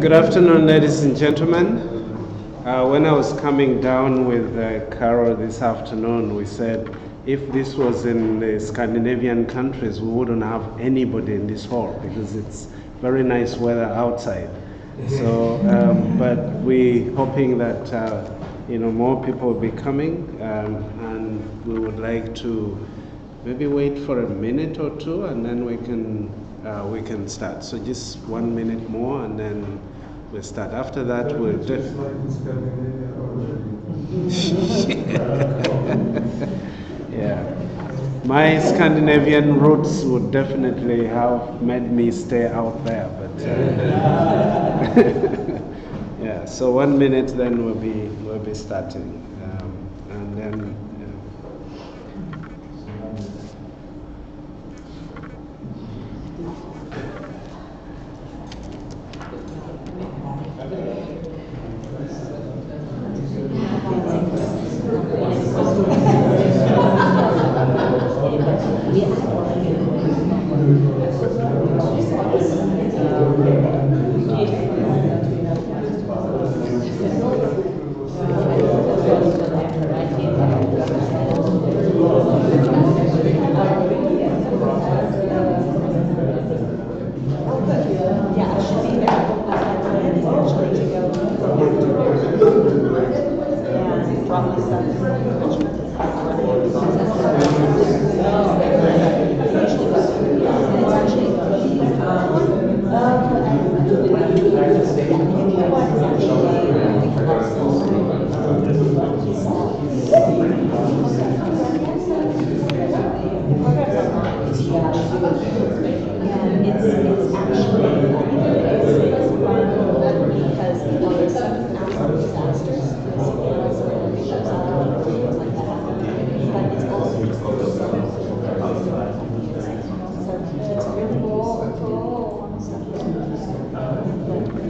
Good afternoon, ladies and gentlemen. When I was coming down with Carol this afternoon, we said if this was in the Scandinavian countries, we wouldn't have anybody in this hall because it's very nice weather outside. So, but we're hoping that more people will be coming, and we would like to maybe wait for a minute or two, and then we can start. So just 1 minute more, and then we'll start. After that, we'll just. Yeah, my Scandinavian roots would definitely have made me stay out there, but yeah. So 1 minute, then we'll be starting, and then.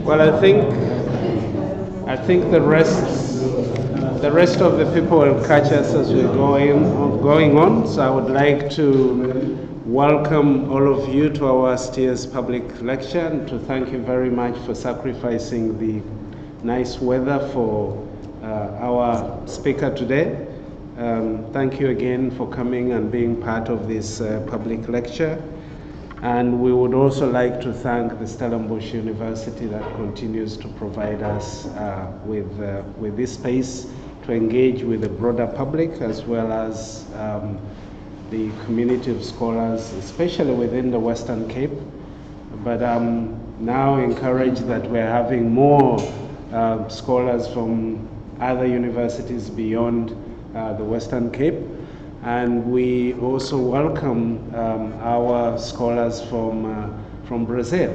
Well, I think the rest of the people will catch us as we're going on. So I would like to welcome all of you to our STIAS public lecture, and to thank you very much for sacrificing the nice weather for our speaker today. Thank you again for coming and being part of this public lecture. And we would also like to thank the Stellenbosch University that continues to provide us with this space to engage with the broader public, as well as the community of scholars, especially within the Western Cape. But I'm now encouraged that we're having more scholars from other universities beyond the Western Cape. And we also welcome our scholars from Brazil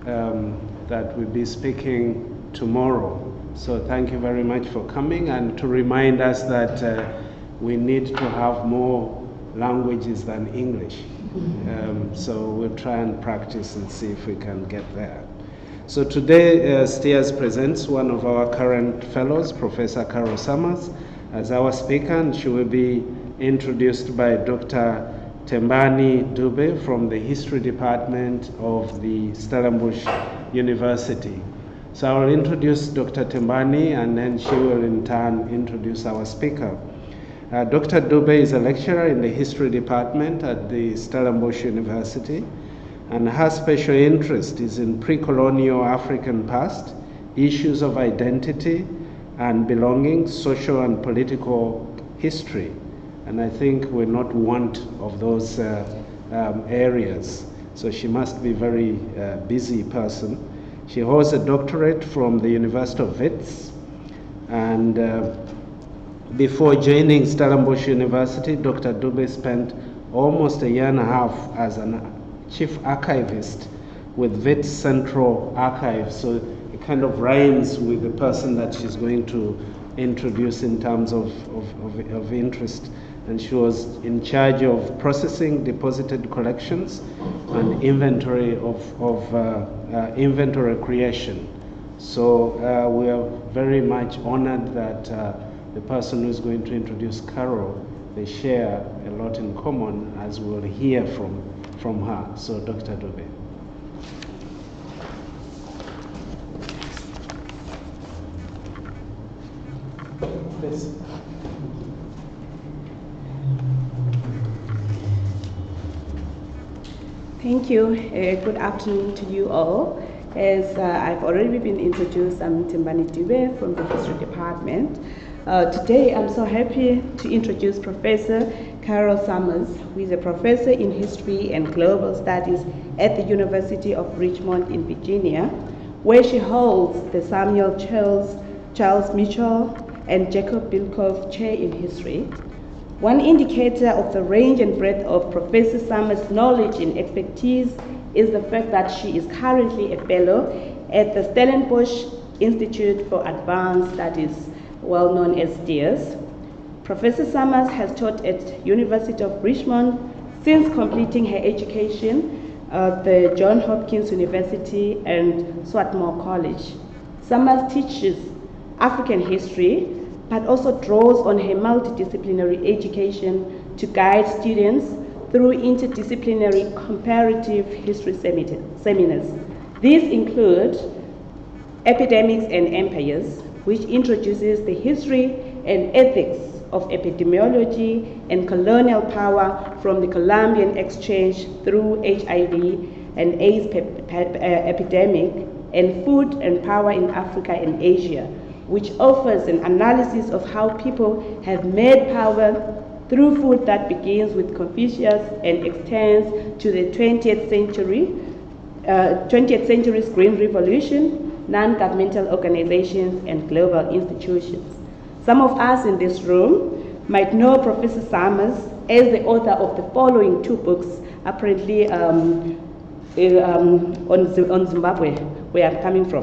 that will be speaking tomorrow. So thank you very much for coming, and to remind us that we need to have more languages than English. So we'll try and practice and see if we can get there. So today, STIAS presents one of our current fellows, Professor Carol Summers, as our speaker, and she will be introduced by Dr. Tembani Dube from the History Department of the Stellenbosch University. So I will introduce Dr. Tembani, and then she will in turn introduce our speaker. Dr. Dube is a lecturer in the History Department at the Stellenbosch University, and her special interest is in pre-colonial African past, issues of identity and belonging, social and political history. And I think we're not want of those areas. So she must be a very busy person. She holds a doctorate from the University of Wits. And before joining Stellenbosch University, Dr. Dube spent almost a year and a half as a chief archivist with Wits Central Archive. So it kind of rhymes with the person that she's going to introduce in terms of interest. And she was in charge of processing deposited collections and inventory inventory creation. So we are very much honored that the person who's going to introduce Carol, they share a lot in common, as we'll hear from her. So Dr. Dube. Professor. Thank you. Good afternoon to you all. As I've already been introduced, I'm Timbani Dube from the History Department. Today, I'm so happy to introduce Professor Carol Summers, who is a professor in History and Global Studies at the University of Richmond in Virginia, where she holds the Samuel Charles Mitchell and Jacob Bilkoff Chair in History. One indicator of the range and breadth of Professor Summers' knowledge and expertise is the fact that she is currently a fellow at the Stellenbosch Institute for Advanced Studies, well known as STIAS. Professor Summers has taught at University of Richmond since completing her education at the Johns Hopkins University and Swarthmore College. Summers teaches African history, but also draws on her multidisciplinary education to guide students through interdisciplinary comparative history seminars. These include Epidemics and Empires, which introduces the history and ethics of epidemiology and colonial power from the Columbian Exchange through HIV and AIDS epidemic, and Food and Power in Africa and Asia, which offers an analysis of how people have made power through food that begins with Confucius and extends to the 20th century's Green Revolution, non-governmental organizations, and global institutions. Some of us in this room might know Professor Summers as the author of the following two books, apparently on Zimbabwe, where I'm coming from.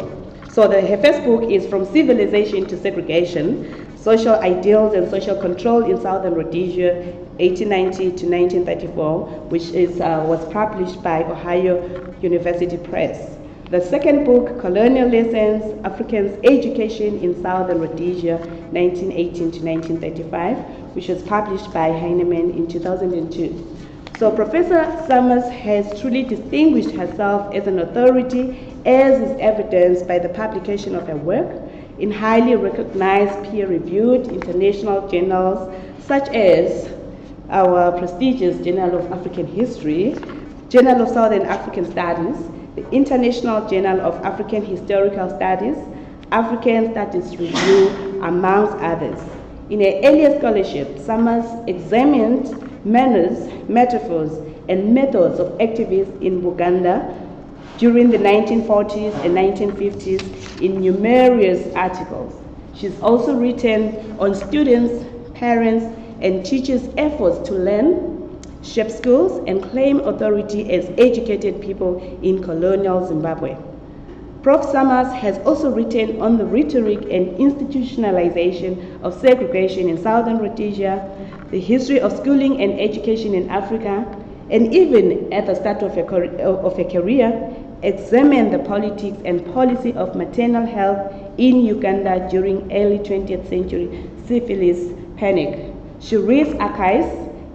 So her first book is From Civilization to Segregation, Social Ideals and Social Control in Southern Rhodesia, 1890 to 1934, which was published by Ohio University Press. The second book, Colonial Lessons, Africans' Education in Southern Rhodesia, 1918 to 1935, which was published by Heinemann in 2002. So Professor Summers has truly distinguished herself as an authority, as is evidenced by the publication of her work in highly recognized peer-reviewed international journals such as our prestigious Journal of African History, Journal of Southern African Studies, the International Journal of African Historical Studies, African Studies Review, amongst others. In her earlier scholarship, Summers examined manners, metaphors, and methods of activists in Uganda during the 1940s and 1950s in numerous articles. She's also written on students, parents, and teachers' efforts to learn, shape schools, and claim authority as educated people in colonial Zimbabwe. Prof. Summers has also written on the rhetoric and institutionalization of segregation in Southern Rhodesia, the history of schooling and education in Africa, and even at the start of her career, examined the politics and policy of maternal health in Uganda during early 20th century syphilis panic. She reads archives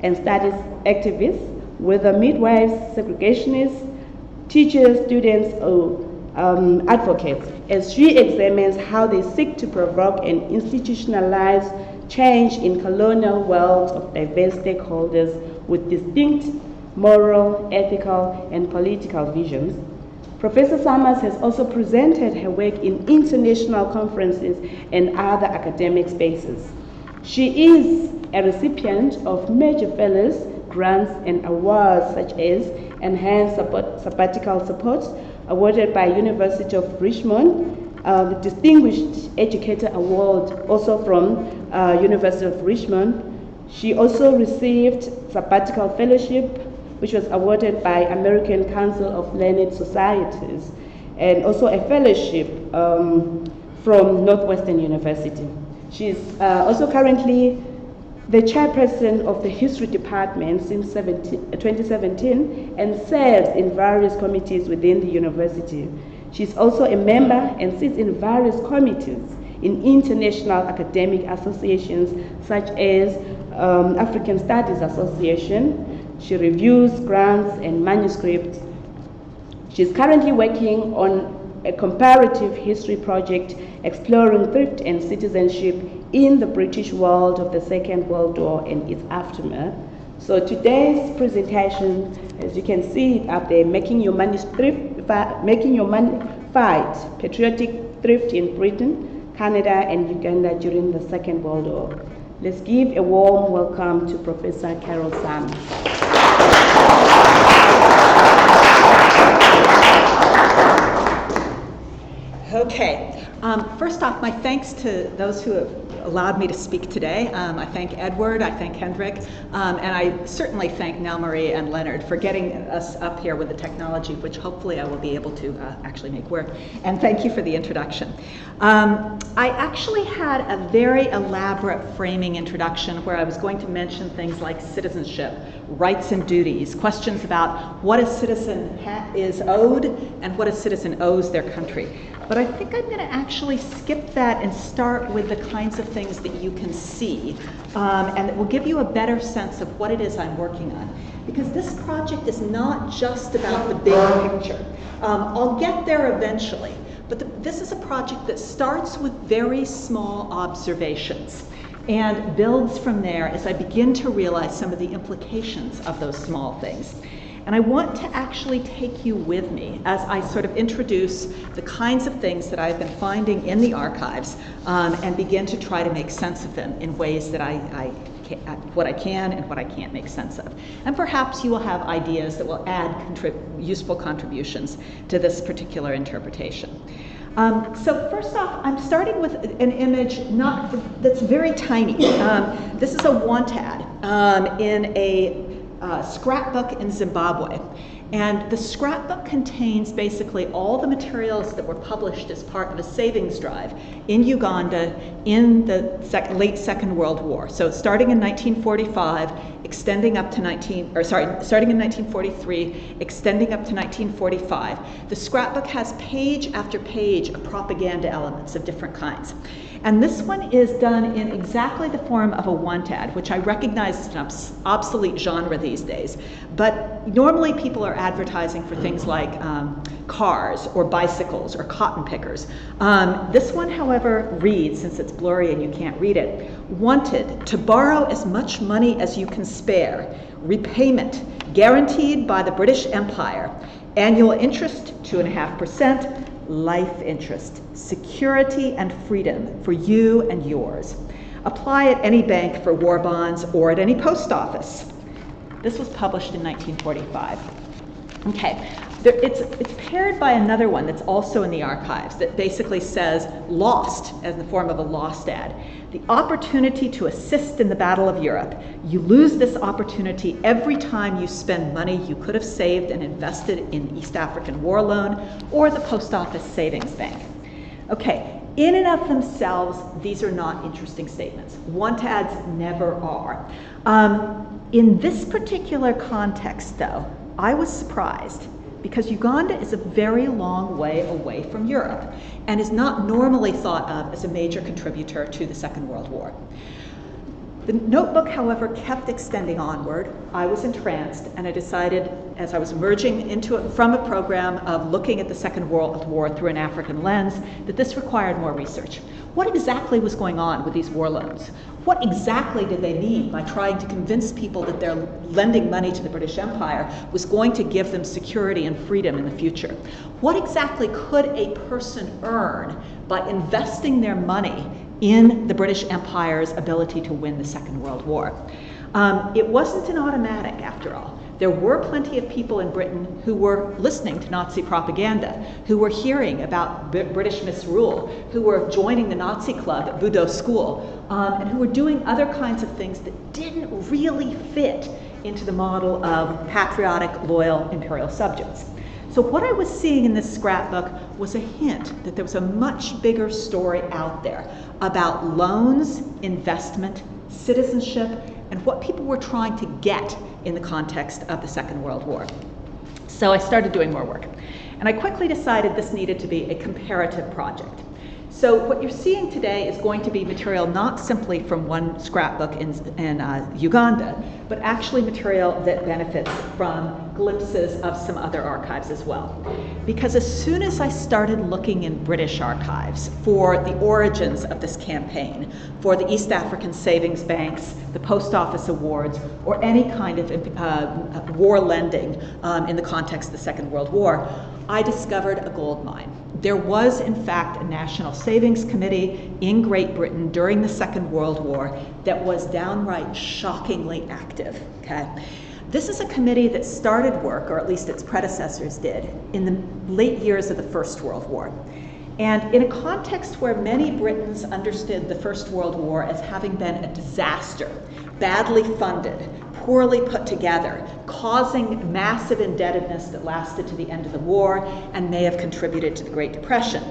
and studies activists, whether midwives, segregationists, teachers, students, or advocates, as she examines how they seek to provoke and institutionalize change in colonial worlds of diverse stakeholders with distinct moral, ethical, and political visions. Professor Summers has also presented her work in international conferences and other academic spaces. She is a recipient of major fellows, grants, and awards such as Enhanced Sabbatical Support, awarded by University of Richmond, the Distinguished Educator Award, also from University of Richmond. She also received Sabbatical Fellowship, which was awarded by American Council of Learned Societies, and also a fellowship from Northwestern University. She's also currently the chairperson of the History Department since 2017 and serves in various committees within the university. She's also a member and sits in various committees in international academic associations such as African Studies Association. She reviews grants and manuscripts. She's currently working on a comparative history project exploring thrift and citizenship in the British world of the Second World War and its aftermath. So today's presentation, as you can see it up there, making your money fight, patriotic thrift in Britain, Canada, and Uganda during the Second World War. Let's give a warm welcome to Professor Carol Sam. Okay. First off, my thanks to those who have allowed me to speak today. I thank Edward, I thank Hendrik, and I certainly thank Nell-Marie and Leonard for getting us up here with the technology, which hopefully I will be able to actually make work. And thank you for the introduction. I actually had a very elaborate framing introduction where I was going to mention things like citizenship, rights and duties, questions about what a citizen is owed and what a citizen owes their country. But I think I'm going to actually skip that and start with the kinds of things that you can see, and that will give you a better sense of what it is I'm working on. Because this project is not just about the big picture. I'll get there eventually, but this is a project that starts with very small observations and builds from there as I begin to realize some of the implications of those small things. And I want to actually take you with me as I sort of introduce the kinds of things that I've been finding in the archives and begin to try to make sense of them in ways that what I can and what I can't make sense of. And perhaps you will have ideas that will add useful contributions to this particular interpretation. So first off, I'm starting with an image that's very tiny. This is a want ad in a scrapbook in Zimbabwe. And the scrapbook contains basically all the materials that were published as part of a savings drive in Uganda in the late Second World War. So starting in 1945, extending up to starting in 1943, extending up to 1945. The scrapbook has page after page of propaganda elements of different kinds. And this one is done in exactly the form of a want ad, which I recognize is an obsolete genre these days. But normally people are advertising for things like cars or bicycles or cotton pickers. This one, however, reads, since it's blurry and you can't read it, wanted to borrow as much money as you can spare, repayment guaranteed by the British Empire, annual interest 2.5%, life interest, security and freedom for you and yours. Apply at any bank for war bonds or at any post office. This was published in 1945. Okay, it's paired by another one that's also in the archives that basically says lost as the form of a lost ad. The opportunity to assist in the Battle of Europe. You lose this opportunity every time you spend money you could have saved and invested in East African War Loan or the Post Office Savings Bank. Okay, in and of themselves, these are not interesting statements. Want ads never are. In this particular context, though, I was surprised because Uganda is a very long way away from Europe and is not normally thought of as a major contributor to the Second World War. The notebook, however, kept extending onward. I was entranced, and I decided, as I was emerging into it from a program of looking at the Second World War through an African lens, that this required more research. What exactly was going on with these war loans? What exactly did they mean by trying to convince people that their lending money to the British Empire was going to give them security and freedom in the future? What exactly could a person earn by investing their money in the British Empire's ability to win the Second World War? It wasn't an automatic, after all. There were plenty of people in Britain who were listening to Nazi propaganda, who were hearing about British misrule, who were joining the Nazi club at Budo School, and who were doing other kinds of things that didn't really fit into the model of patriotic, loyal imperial subjects. So what I was seeing in this scrapbook was a hint that there was a much bigger story out there about loans, investment, citizenship, and what people were trying to get in the context of the Second World War. So I started doing more work. And I quickly decided this needed to be a comparative project. So what you're seeing today is going to be material not simply from one scrapbook in Uganda, but actually material that benefits from glimpses of some other archives as well. Because as soon as I started looking in British archives for the origins of this campaign, for the East African Savings Banks, the Post Office Awards, or any kind of war lending in the context of the Second World War, I discovered a gold mine. There was, in fact, a National Savings Committee in Great Britain during the Second World War that was downright shockingly active, okay? This is a committee that started work, or at least its predecessors did, in the late years of the First World War. And in a context where many Britons understood the First World War as having been a disaster, badly funded, poorly put together, causing massive indebtedness that lasted to the end of the war and may have contributed to the Great Depression.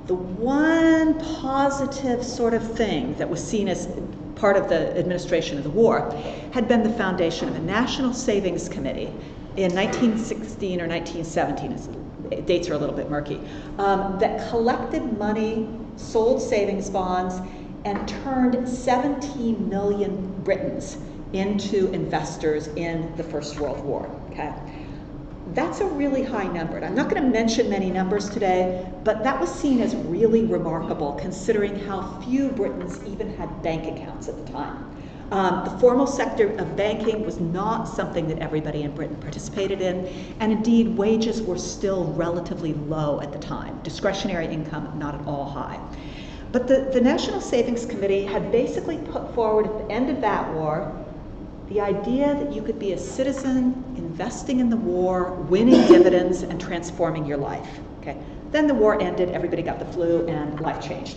The one positive sort of thing that was seen as part of the administration of the war had been the foundation of a National Savings Committee in 1916 or 1917, dates are a little bit murky, that collected money, sold savings bonds, and turned 17 million Britons into investors in the First World War, okay? That's a really high number. And I'm not going to mention many numbers today, but that was seen as really remarkable considering how few Britons even had bank accounts at the time. The formal sector of banking was not something that everybody in Britain participated in, and indeed wages were still relatively low at the time. Discretionary income not at all high. But the National Savings Committee had basically put forward at the end of that war the idea that you could be a citizen investing in the war, winning dividends, and transforming your life. Okay. Then the war ended, everybody got the flu, and life changed.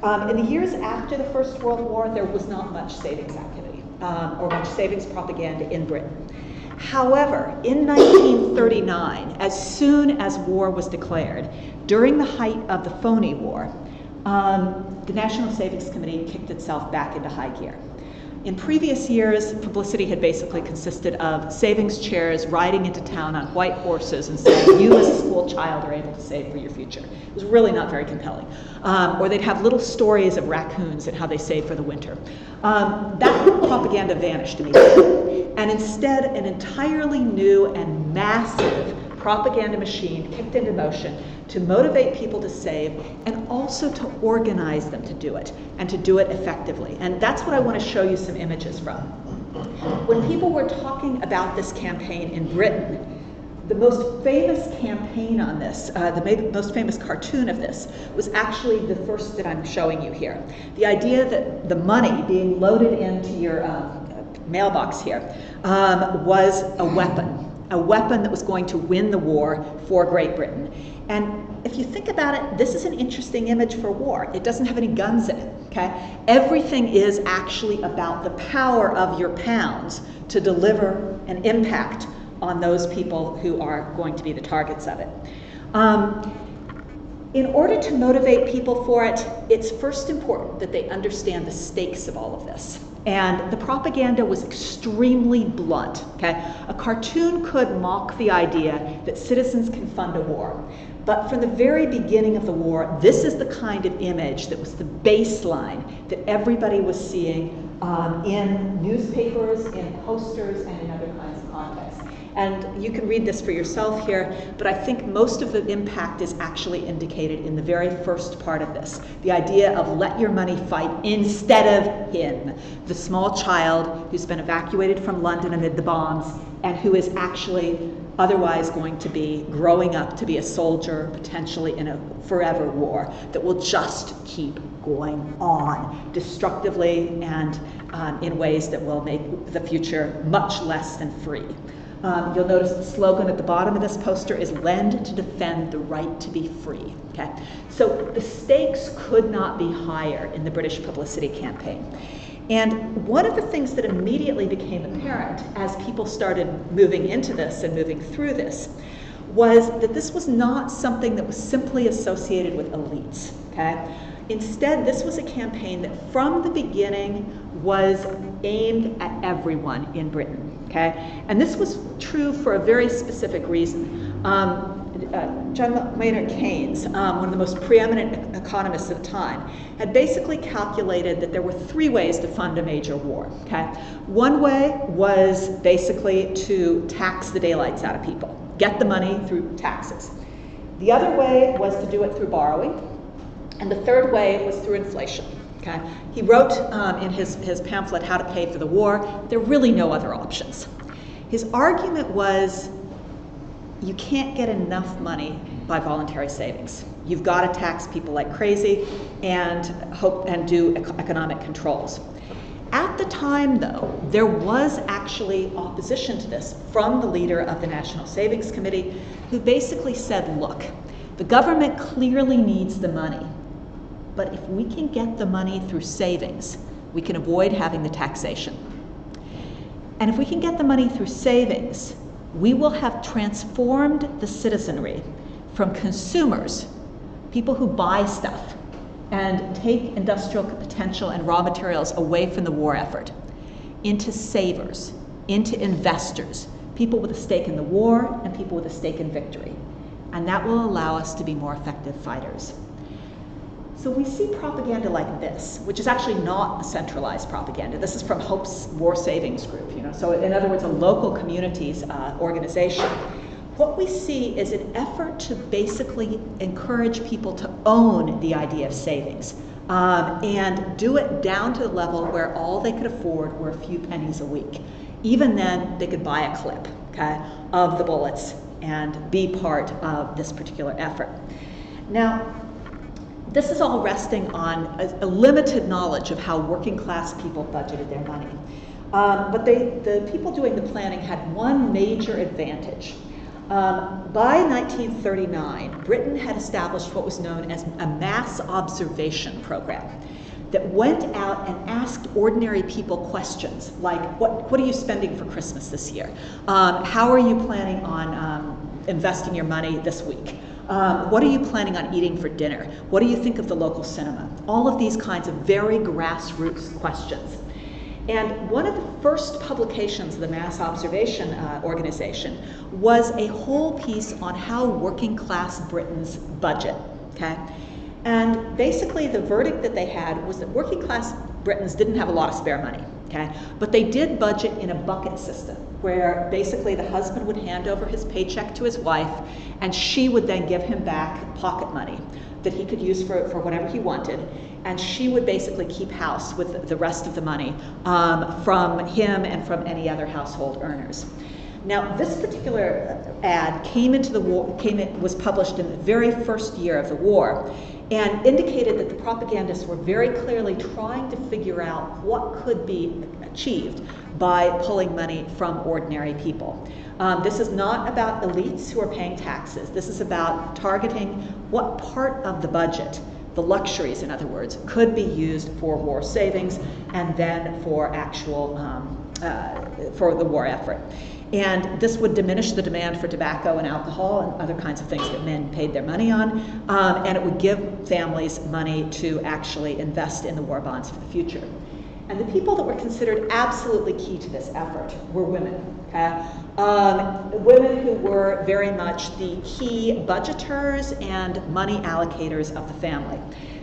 In the years after the First World War, there was not much savings activity or much savings propaganda in Britain. However, in 1939, as soon as war was declared, during the height of the phony war, the National Savings Committee kicked itself back into high gear. In previous years, Publicity had basically consisted of savings chairs riding into town on white horses and saying, you as a school child are able to save for your future. It was really not very compelling. Or they'd have little stories of raccoons and how they save for the winter. That propaganda vanished immediately. And instead, an entirely new and massive propaganda machine kicked into motion to motivate people to save and also to organize them to do it and to do it effectively. And that's what I want to show you some images from. When people were talking about this campaign in Britain, the most famous campaign on this, the most famous cartoon of this, was actually the first that I'm showing you here. The idea that the money being loaded into your mailbox here was a weapon that was going to win the war for Great Britain. And if you think about it, this is an interesting image for war. It doesn't have any guns in it, okay? Everything is actually about the power of your pounds to deliver an impact on those people who are going to be the targets of it. In order to motivate people for it, it's first important that they understand the stakes of all of this. And the propaganda was extremely blunt, okay? A cartoon could mock the idea that citizens can fund a war. But from the very beginning of the war, this is the kind of image that was the baseline that everybody was seeing in newspapers, in posters, and in other kinds of contexts. And you can read this for yourself here, but I think most of the impact is actually indicated in the very first part of this. The idea of let your money fight instead of him, the small child who's been evacuated from London amid the bombs and who is actually otherwise going to be growing up to be a soldier, potentially in a forever war that will just keep going on destructively and in ways that will make the future much less than free. You'll notice the slogan at the bottom of this poster is "Lend to defend the right to be free." Okay, so the stakes could not be higher in the British publicity campaign. And one of the things that immediately became apparent as people started moving into this and moving through this was that this was not something that was simply associated with elites. Okay, instead, this was a campaign that from the beginning was aimed at everyone in Britain. Okay? And this was true for a very specific reason. John Maynard Keynes, one of the most preeminent economists of the time, had basically calculated that there were three ways to fund a major war, okay? One way was basically to tax the daylights out of people, get the money through taxes. The other way was to do it through borrowing, and the third way was through inflation, okay? He wrote in his pamphlet, How to Pay for the War, there are really no other options. His argument was, you can't get enough money by voluntary savings. You've got to tax people like crazy and do economic controls. At the time, though, there was actually opposition to this from the leader of the National Savings Committee, who basically said, look, the government clearly needs the money, but if we can get the money through savings, we can avoid having the taxation. And if we can get the money through savings, we will have transformed the citizenry from consumers, people who buy stuff and take industrial potential and raw materials away from the war effort, into savers, into investors, people with a stake in the war and people with a stake in victory. And that will allow us to be more effective fighters. So we see propaganda like this, which is actually not a centralized propaganda. This is from Hope's War Savings Group, so in other words, a local communities organization. What we see is an effort to basically encourage people to own the idea of savings and do it down to the level where all they could afford were a few pennies a week. Even then, they could buy a clip, okay, of the bullets and be part of this particular effort. Now, this is all resting on a limited knowledge of how working class people budgeted their money. But the people doing the planning had one major advantage. By 1939, Britain had established what was known as a mass observation program that went out and asked ordinary people questions like, what are you spending for Christmas this year? How are you planning on investing your money this week? What are you planning on eating for dinner? What do you think of the local cinema? All of these kinds of very grassroots questions. And one of the first publications of the Mass Observation Organization was a whole piece on how working class Britons budget, okay? And basically the verdict that they had was that working class Britons didn't have a lot of spare money, okay? But they did budget in a bucket system where basically the husband would hand over his paycheck to his wife and she would then give him back pocket money that he could use for whatever he wanted. And she would basically keep house with the rest of the money from him and from any other household earners. Now, this particular ad was published in the very first year of the war and indicated that the propagandists were very clearly trying to figure out what could be achieved by pulling money from ordinary people. This is not about elites who are paying taxes. This is about targeting what part of the budget, the luxuries, in other words, could be used for war savings and then for actual, for the war effort. And this would diminish the demand for tobacco and alcohol and other kinds of things that men paid their money on, and it would give families money to actually invest in the war bonds for the future. And the people that were considered absolutely key to this effort were women. Okay? Women who were very much the key budgeters and money allocators of the family.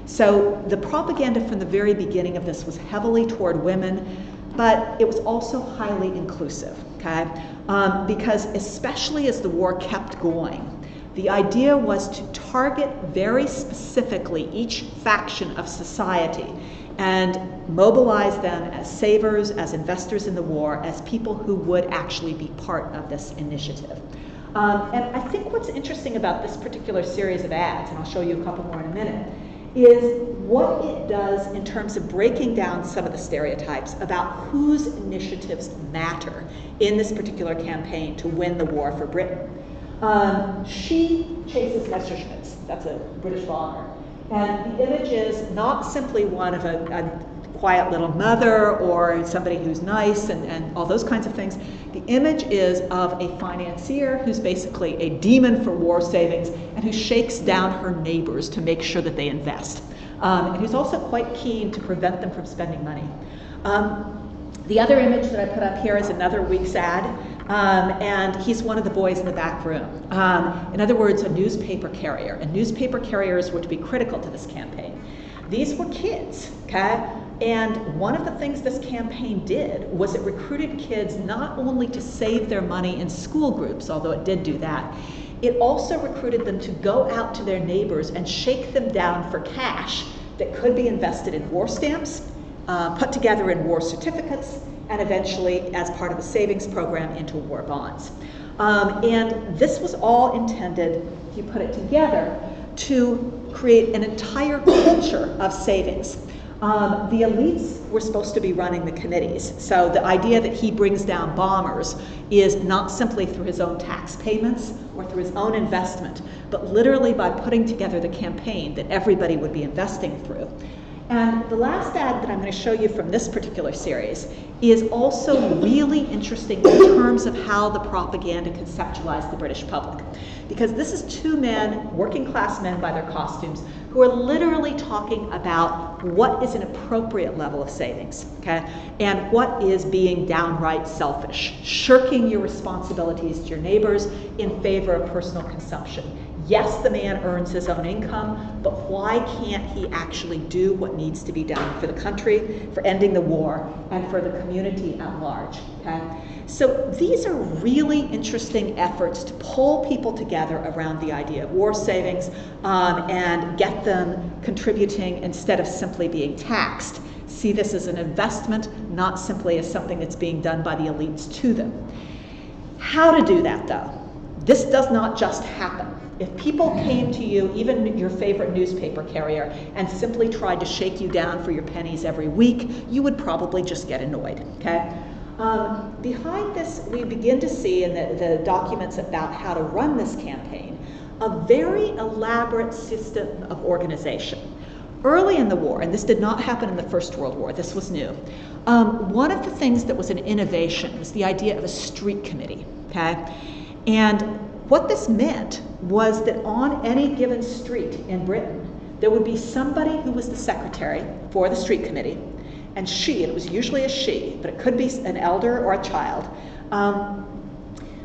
So the propaganda from the very beginning of this was heavily toward women, but it was also highly inclusive, okay? Because especially as the war kept going, the idea was to target very specifically each faction of society and mobilize them as savers, as investors in the war, as people who would actually be part of this initiative. And I think what's interesting about this particular series of ads, and I'll show you a couple more in a minute, is what it does in terms of breaking down some of the stereotypes about whose initiatives matter in this particular campaign to win the war for Britain. She chases Messerschmitts, that's a British vlogger. And the image is not simply one of a quiet little mother or somebody who's nice and all those kinds of things. The image is of a financier who's basically a demon for war savings and who shakes down her neighbors to make sure that they invest. And who's also quite keen to prevent them from spending money. The other image that I put up here is another week's ad And he's one of the boys in the back room. In other words, a newspaper carrier. And newspaper carriers were to be critical to this campaign. These were kids, okay? And one of the things this campaign did was it recruited kids not only to save their money in school groups, although it did do that, it also recruited them to go out to their neighbors and shake them down for cash that could be invested in war stamps, put together in war certificates, and eventually, as part of a savings program, into war bonds. And this was all intended, if you put it together, to create an entire culture of savings. The elites were supposed to be running the committees. So the idea that he brings down bombers is not simply through his own tax payments or through his own investment, but literally by putting together the campaign that everybody would be investing through. And the last ad that I'm going to show you from this particular series is also really interesting in terms of how the propaganda conceptualized the British public. Because this is two men, working class men by their costumes, who are literally talking about what is an appropriate level of savings, okay? And what is being downright selfish, shirking your responsibilities to your neighbors in favor of personal consumption. Yes, the man earns his own income, but why can't he actually do what needs to be done for the country, for ending the war, and for the community at large, okay? So these are really interesting efforts to pull people together around the idea of war savings and get them contributing instead of simply being taxed. See this as an investment, not simply as something that's being done by the elites to them. How to do that, though? This does not just happen. If people came to you, even your favorite newspaper carrier, and simply tried to shake you down for your pennies every week, you would probably just get annoyed, okay? Behind this, we begin to see in the documents about how to run this campaign, a very elaborate system of organization. Early in the war, and this did not happen in the First World War, this was new, one of the things that was an innovation was the idea of a street committee, okay? And what this meant was that on any given street in Britain, there would be somebody who was the secretary for the street committee, and she, and it was usually a she, but it could be an elder or a child,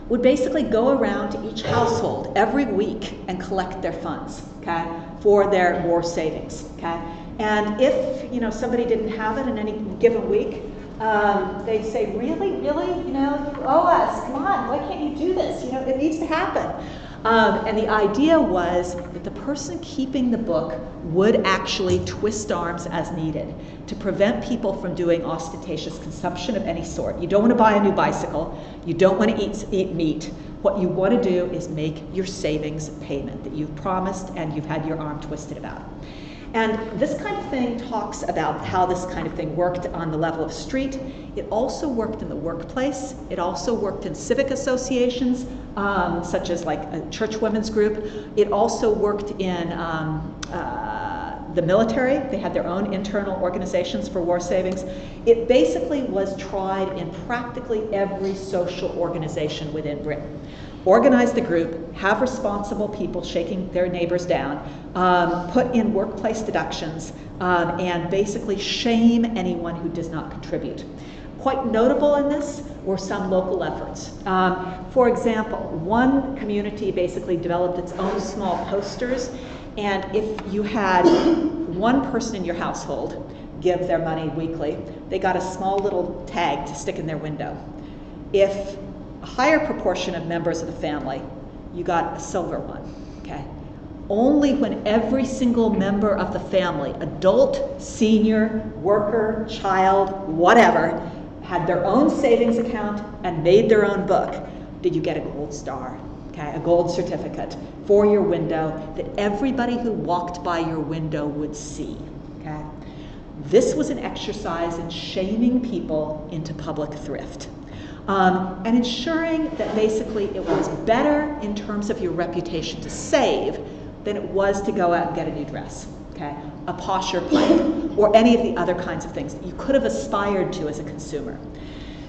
would basically go around to each household every week and collect their funds, okay, for their war savings, okay? And if, you know, somebody didn't have it in any given week, they'd say, really, you know, you owe us, come on, why can't you do this? You know, it needs to happen. And the idea was that the person keeping the book would actually twist arms as needed to prevent people from doing ostentatious consumption of any sort. You don't want to buy a new bicycle. You don't want to eat meat. What you want to do is make your savings payment that you've promised and you've had your arm twisted about. And this kind of thing talks about how this kind of thing worked on the level of street. It also worked in the workplace. It also worked in civic associations, such as like a church women's group. It also worked in the military. They had their own internal organizations for war savings. It basically was tried in practically every social organization within Britain. Organize the group, have responsible people shaking their neighbors down, put in workplace deductions, and basically shame anyone who does not contribute. Quite notable in this were some local efforts. For example, one community basically developed its own small posters, and if you had one person in your household give their money weekly, they got a small little tag to stick in their window. If a higher proportion of members of the family, you got a silver one, okay? Only when every single member of the family, adult, senior, worker, child, whatever, had their own savings account and made their own book, did you get a gold star, okay? A gold certificate for your window that everybody who walked by your window would see, okay? This was an exercise in shaming people into public thrift. And ensuring that basically it was better in terms of your reputation to save than it was to go out and get a new dress, okay? A posher pipe, or any of the other kinds of things that you could have aspired to as a consumer.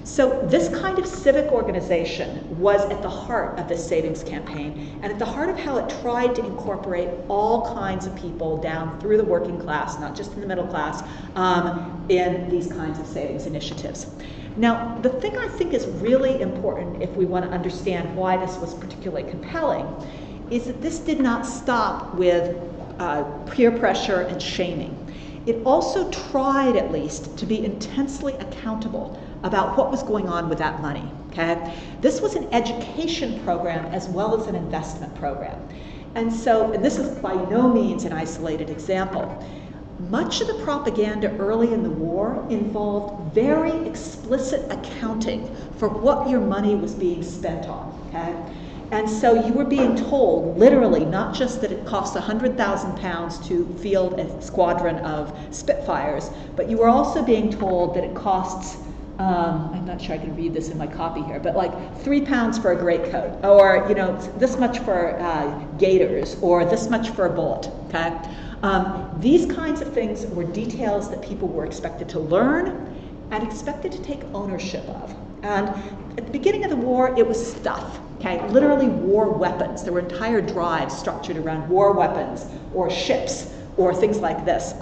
So this kind of civic organization was at the heart of this savings campaign and at the heart of how it tried to incorporate all kinds of people down through the working class, not just in the middle class, in these kinds of savings initiatives. Now, the thing I think is really important if we want to understand why this was particularly compelling is that this did not stop with peer pressure and shaming. It also tried, at least, to be intensely accountable about what was going on with that money, okay? This was an education program as well as an investment program. And so, and this is by no means an isolated example. Much of the propaganda early in the war involved very explicit accounting for what your money was being spent on, okay? And so you were being told, literally, not just that it costs £100,000 to field a squadron of Spitfires, but you were also being told that it costs, I'm not sure I can read this in my copy here, but like £3 for a greatcoat, or this much for gaiters, or this much for a bullet, okay? These kinds of things were details that people were expected to learn and expected to take ownership of. And at the beginning of the war, it was stuff, okay? Literally war weapons. There were entire drives structured around war weapons or ships or things like this.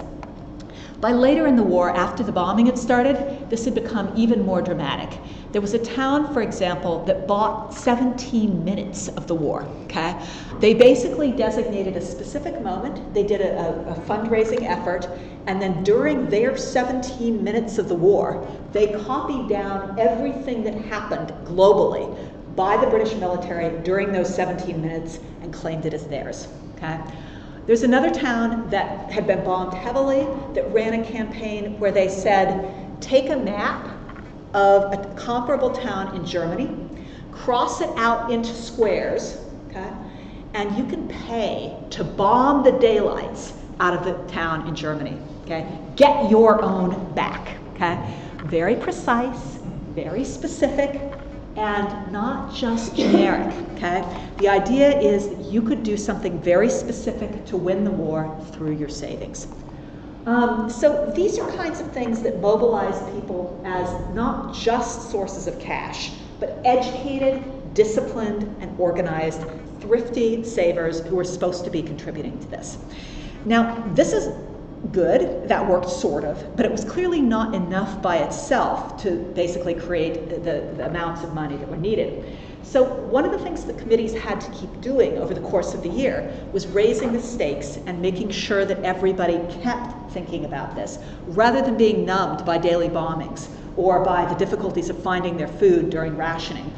By later in the war, after the bombing had started, this had become even more dramatic. There was a town, for example, that bought 17 minutes of the war, okay? They basically designated a specific moment, they did a fundraising effort, and then during their 17 minutes of the war, they copied down everything that happened globally by the British military during those 17 minutes and claimed it as theirs, okay? There's another town that had been bombed heavily that ran a campaign where they said, take a map of a comparable town in Germany, cross it out into squares, okay, and you can pay to bomb the daylights out of the town in Germany, okay? Get your own back, okay? Very precise, very specific, and not just generic, okay? The idea is that you could do something very specific to win the war through your savings. So these are kinds of things that mobilize people as not just sources of cash, but educated, disciplined, and organized, thrifty savers who are supposed to be contributing to this. Now, this is good, that worked sort of, but it was clearly not enough by itself to basically create the amounts of money that were needed. So one of the things the committees had to keep doing over the course of the year was raising the stakes and making sure that everybody kept thinking about this, rather than being numbed by daily bombings or by the difficulties of finding their food during rationing,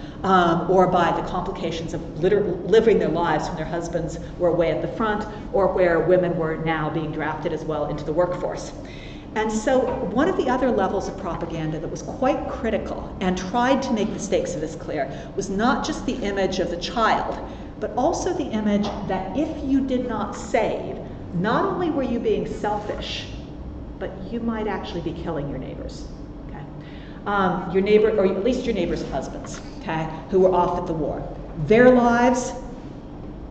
or by the complications of living their lives when their husbands were away at the front, or where women were now being drafted as well into the workforce. And so one of the other levels of propaganda that was quite critical and tried to make the stakes of this clear was not just the image of the child, but also the image that if you did not save, not only were you being selfish, but you might actually be killing your neighbors. Your neighbor, or at least your neighbor's husbands, okay, who were off at the war. Their lives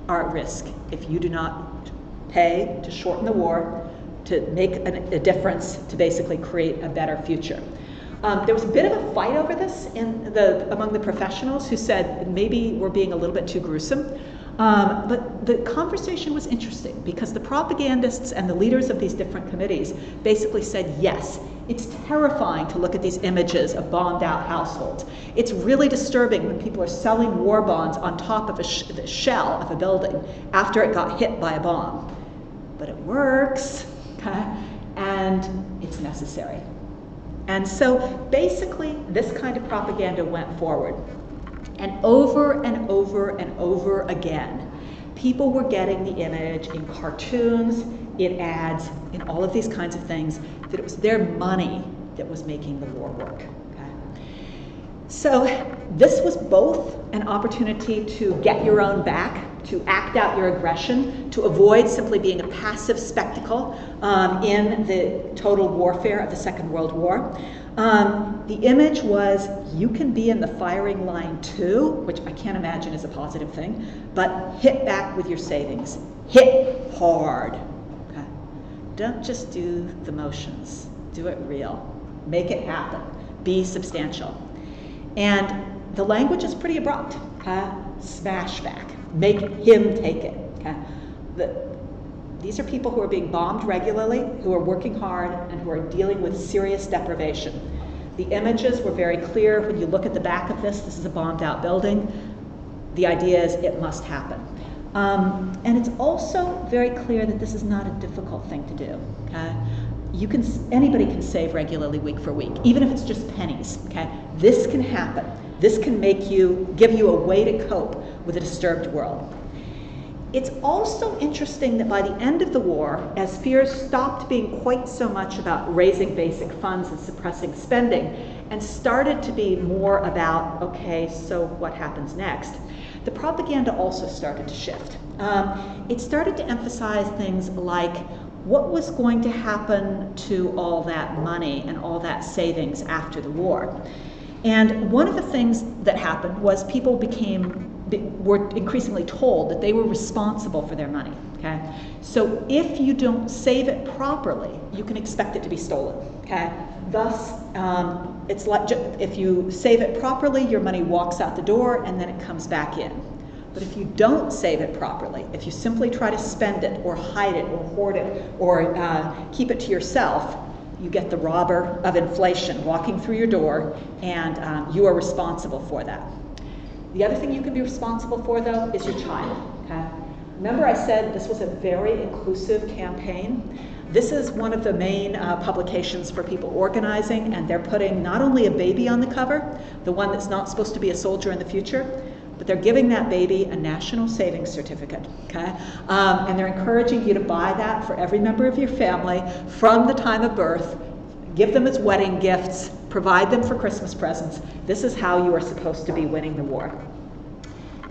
are at risk if you do not pay to shorten the war, to make a difference, to basically create a better future. There was a bit of a fight over this among the professionals who said maybe we're being a little bit too gruesome. But the conversation was interesting because the propagandists and the leaders of these different committees basically said, yes, it's terrifying to look at these images of bombed out households. It's really disturbing when people are selling war bonds on top of the shell of a building after it got hit by a bomb. But it works, okay? And it's necessary. And so basically this kind of propaganda went forward. And over and over and over again, people were getting the image in cartoons, in ads, in all of these kinds of things, that it was their money that was making the war work. Okay? So this was both an opportunity to get your own back, to act out your aggression, to avoid simply being a passive spectacle in the total warfare of the Second World War. The image was, you can be in the firing line too, which I can't imagine is a positive thing, but hit back with your savings. Hit hard. Okay? Don't just do the motions. Do it real. Make it happen. Be substantial. And the language is pretty abrupt. Okay? Smash back. Make him take it. Okay? These are people who are being bombed regularly, who are working hard, and who are dealing with serious deprivation. The images were very clear. When you look at the back of this is a bombed out building. The idea is it must happen. And it's also very clear that this is not a difficult thing to do, okay? Anybody can save regularly week for week, even if it's just pennies, okay? This can happen. This can give you a way to cope with a disturbed world. It's also interesting that by the end of the war, as fears stopped being quite so much about raising basic funds and suppressing spending, and started to be more about, okay, so what happens next? The propaganda also started to shift. It started to emphasize things like what was going to happen to all that money and all that savings after the war. And one of the things that happened was people were increasingly told that they were responsible for their money, okay? So if you don't save it properly, you can expect it to be stolen, okay? Thus, it's like if you save it properly, your money walks out the door and then it comes back in. But if you don't save it properly, if you simply try to spend it or hide it or hoard it or keep it to yourself, you get the robber of inflation walking through your door, and you are responsible for that. The other thing you can be responsible for, though, is your child. Okay? Remember I said this was a very inclusive campaign? This is one of the main publications for people organizing, and they're putting not only a baby on the cover, the one that's not supposed to be a soldier in the future, but they're giving that baby a national savings certificate, okay? And they're encouraging you to buy that for every member of your family from the time of birth, give them as wedding gifts, provide them for Christmas presents. This is how you are supposed to be winning the war.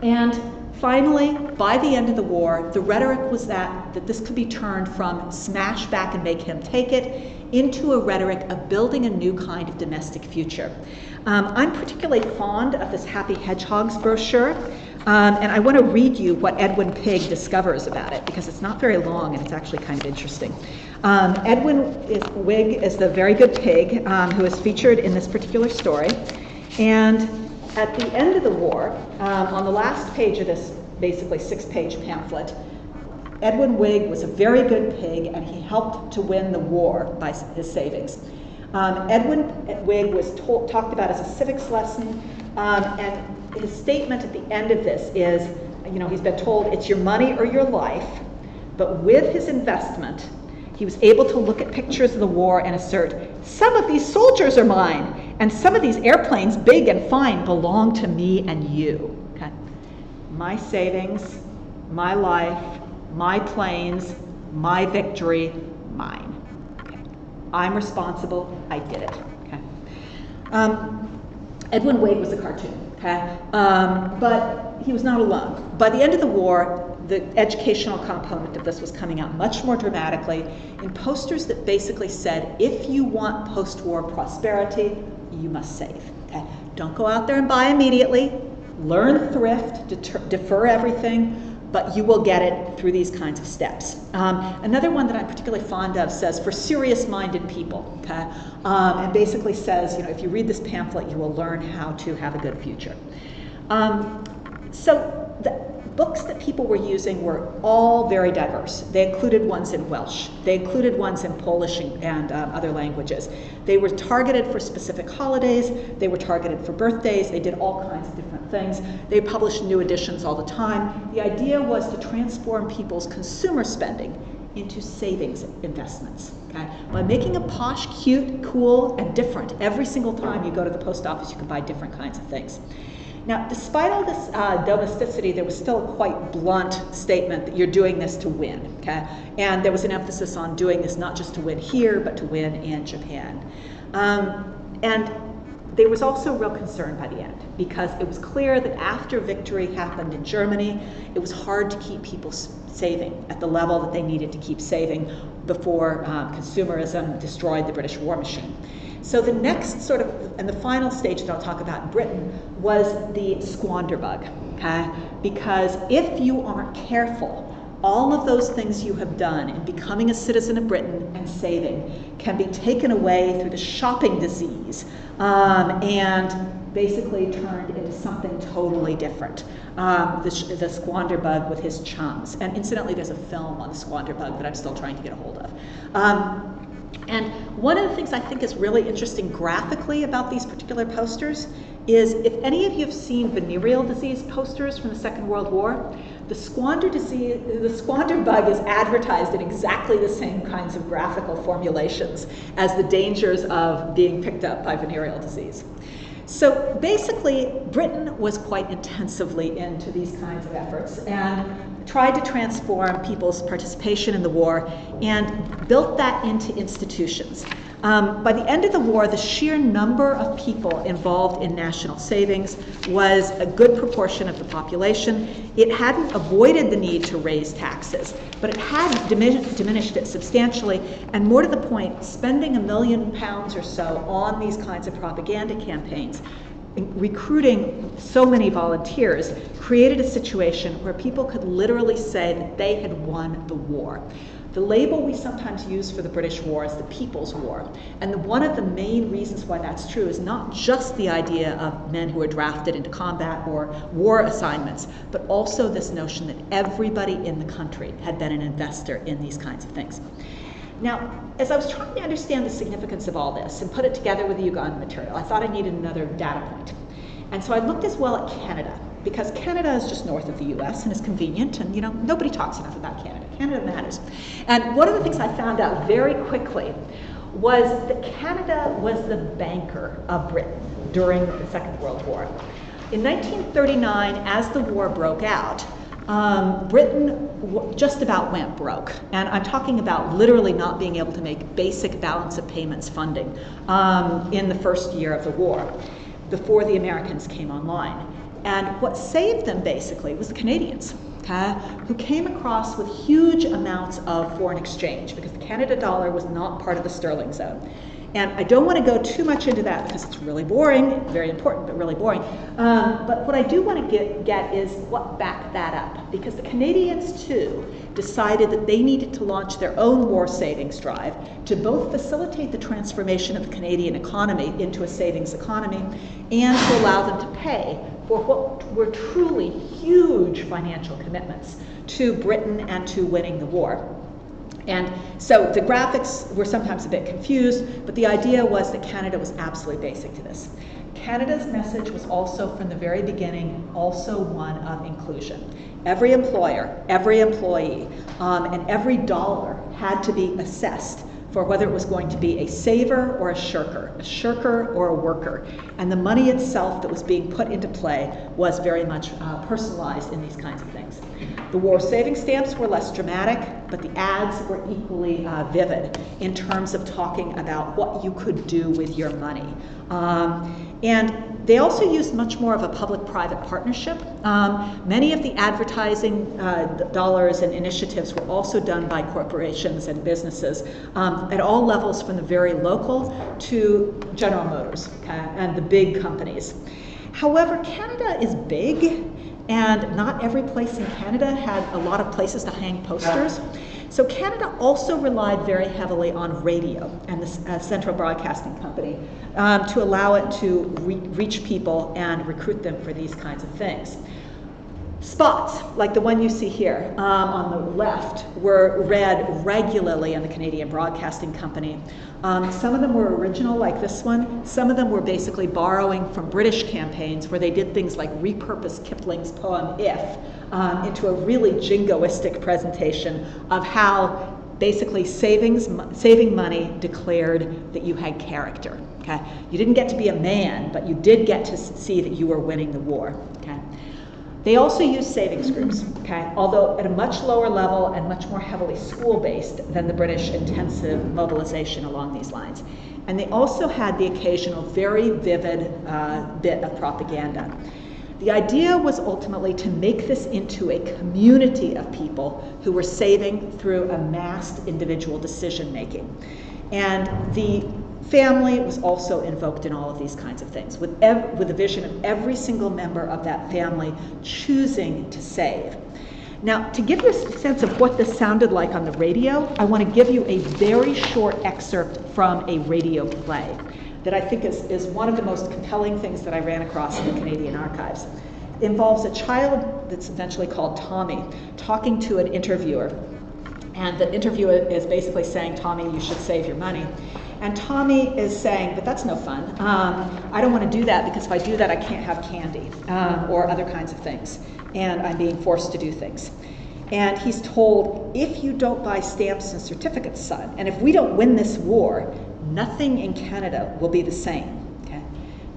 And finally, by the end of the war, the rhetoric was that this could be turned from smash back and make him take it into a rhetoric of building a new kind of domestic future. I'm particularly fond of this Happy Hedgehogs brochure, and I want to read you what Edwin Pigg discovers about it, because it's not very long and it's actually kind of interesting. Edwin Wigg is the very good pig who is featured in this particular story, and at the end of the war, on the last page of this basically 6-page pamphlet, Edwin Wigg was a very good pig, and he helped to win the war by his savings. Edwin Wigg was talked about as a civics lesson, and his statement at the end of this is, he's been told it's your money or your life, but with his investment, he was able to look at pictures of the war and assert, some of these soldiers are mine, and some of these airplanes, big and fine, belong to me and you. Okay? My savings, my life, my planes, my victory, mine. Okay. I'm responsible, I did it. Okay. Edwin Wade was a cartoon, okay? But he was not alone. By the end of the war, the educational component of this was coming out much more dramatically in posters that basically said, if you want post-war prosperity, you must save. Okay? Don't go out there and buy immediately. Learn thrift, defer everything, but you will get it through these kinds of steps. Another one that I'm particularly fond of says, for serious-minded people, okay? And basically says, if you read this pamphlet, you will learn how to have a good future. So the books that people were using were all very diverse. They included ones in Welsh. They included ones in Polish and other languages. They were targeted for specific holidays. They were targeted for birthdays. They did all kinds of different things. They published new editions all the time. The idea was to transform people's consumer spending into savings investments, okay? By making it posh, cute, cool, and different. Every single time you go to the post office, you can buy different kinds of things. Now, despite all this domesticity, there was still a quite blunt statement that you're doing this to win, okay? And there was an emphasis on doing this not just to win here, but to win in Japan. And there was also real concern by the end, because it was clear that after victory happened in Germany, it was hard to keep people saving at the level that they needed to keep saving before consumerism destroyed the British war machine. So the next sort of, and the final stage that I'll talk about in Britain was the squander bug, okay? Because if you aren't careful, all of those things you have done in becoming a citizen of Britain and saving can be taken away through the shopping disease and basically turned into something totally different. The squander bug with his chums. And incidentally, there's a film on the squander bug that I'm still trying to get a hold of. And one of the things I think is really interesting graphically about these particular posters is, if any of you have seen venereal disease posters from the Second World War, the squander bug is advertised in exactly the same kinds of graphical formulations as the dangers of being picked up by venereal disease. So basically, Britain was quite intensively into these kinds of efforts and tried to transform people's participation in the war and built that into institutions. By the end of the war, the sheer number of people involved in national savings was a good proportion of the population. It hadn't avoided the need to raise taxes, but it had diminished it substantially, and more to the point, spending £1 million or so on these kinds of propaganda campaigns, recruiting so many volunteers, created a situation where people could literally say that they had won the war. The label we sometimes use for the British War is the People's War. And one of the main reasons why that's true is not just the idea of men who are drafted into combat or war assignments, but also this notion that everybody in the country had been an investor in these kinds of things. Now, as I was trying to understand the significance of all this and put it together with the Ugandan material, I thought I needed another data point. And so I looked as well at Canada, because Canada is just north of the US and is convenient, and nobody talks enough about Canada. Canada matters. And one of the things I found out very quickly was that Canada was the banker of Britain during the Second World War. In 1939, as the war broke out, Britain just about went broke. And I'm talking about literally not being able to make basic balance of payments funding in the first year of the war, before the Americans came online. And what saved them basically was the Canadians, who came across with huge amounts of foreign exchange, because the Canada dollar was not part of the sterling zone. And I don't want to go too much into that because it's really boring, very important, but really boring. But what I do want to get is what backed that up, because the Canadians too decided that they needed to launch their own war savings drive to both facilitate the transformation of the Canadian economy into a savings economy and to allow them to pay for what were truly huge financial commitments to Britain and to winning the war. And so the graphics were sometimes a bit confused, but the idea was that Canada was absolutely basic to this. Canada's message was also, from the very beginning, also one of inclusion. Every employer, every employee, and every dollar had to be assessed for whether it was going to be a saver or a shirker or a worker. And the money itself that was being put into play was very much personalized in these kinds of things. The war savings stamps were less dramatic, but the ads were equally vivid in terms of talking about what you could do with your money. And they also used much more of a public-private partnership. Many of the advertising dollars and initiatives were also done by corporations and businesses at all levels, from the very local to General Motors and the big companies. However, Canada is big, and not every place in Canada had a lot of places to hang posters. So Canada also relied very heavily on radio and the Central Broadcasting Company to allow it to reach people and recruit them for these kinds of things. Spots, like the one you see here on the left, were read regularly in the Canadian Broadcasting Company. Some of them were original, like this one. Some of them were basically borrowing from British campaigns, where they did things like repurpose Kipling's poem If into a really jingoistic presentation of how basically saving money declared that you had character. Okay? You didn't get to be a man, but you did get to see that you were winning the war. Okay? They also used savings groups, although at a much lower level and much more heavily school-based than the British intensive mobilization along these lines. And they also had the occasional very vivid bit of propaganda. The idea was ultimately to make this into a community of people who were saving through amassed individual decision-making. And the family was also invoked in all of these kinds of things, with the vision of every single member of that family choosing to save. Now, to give you a sense of what this sounded like on the radio, I want to give you a very short excerpt from a radio play that I think is one of the most compelling things that I ran across in the Canadian archives. It involves a child that's eventually called Tommy talking to an interviewer. And the interviewer is basically saying, Tommy, you should save your money. And Tommy is saying, but that's no fun. I don't want to do that because if I do that, I can't have candy or other kinds of things. And I'm being forced to do things. And he's told, if you don't buy stamps and certificates, son, and if we don't win this war, nothing in Canada will be the same. Okay?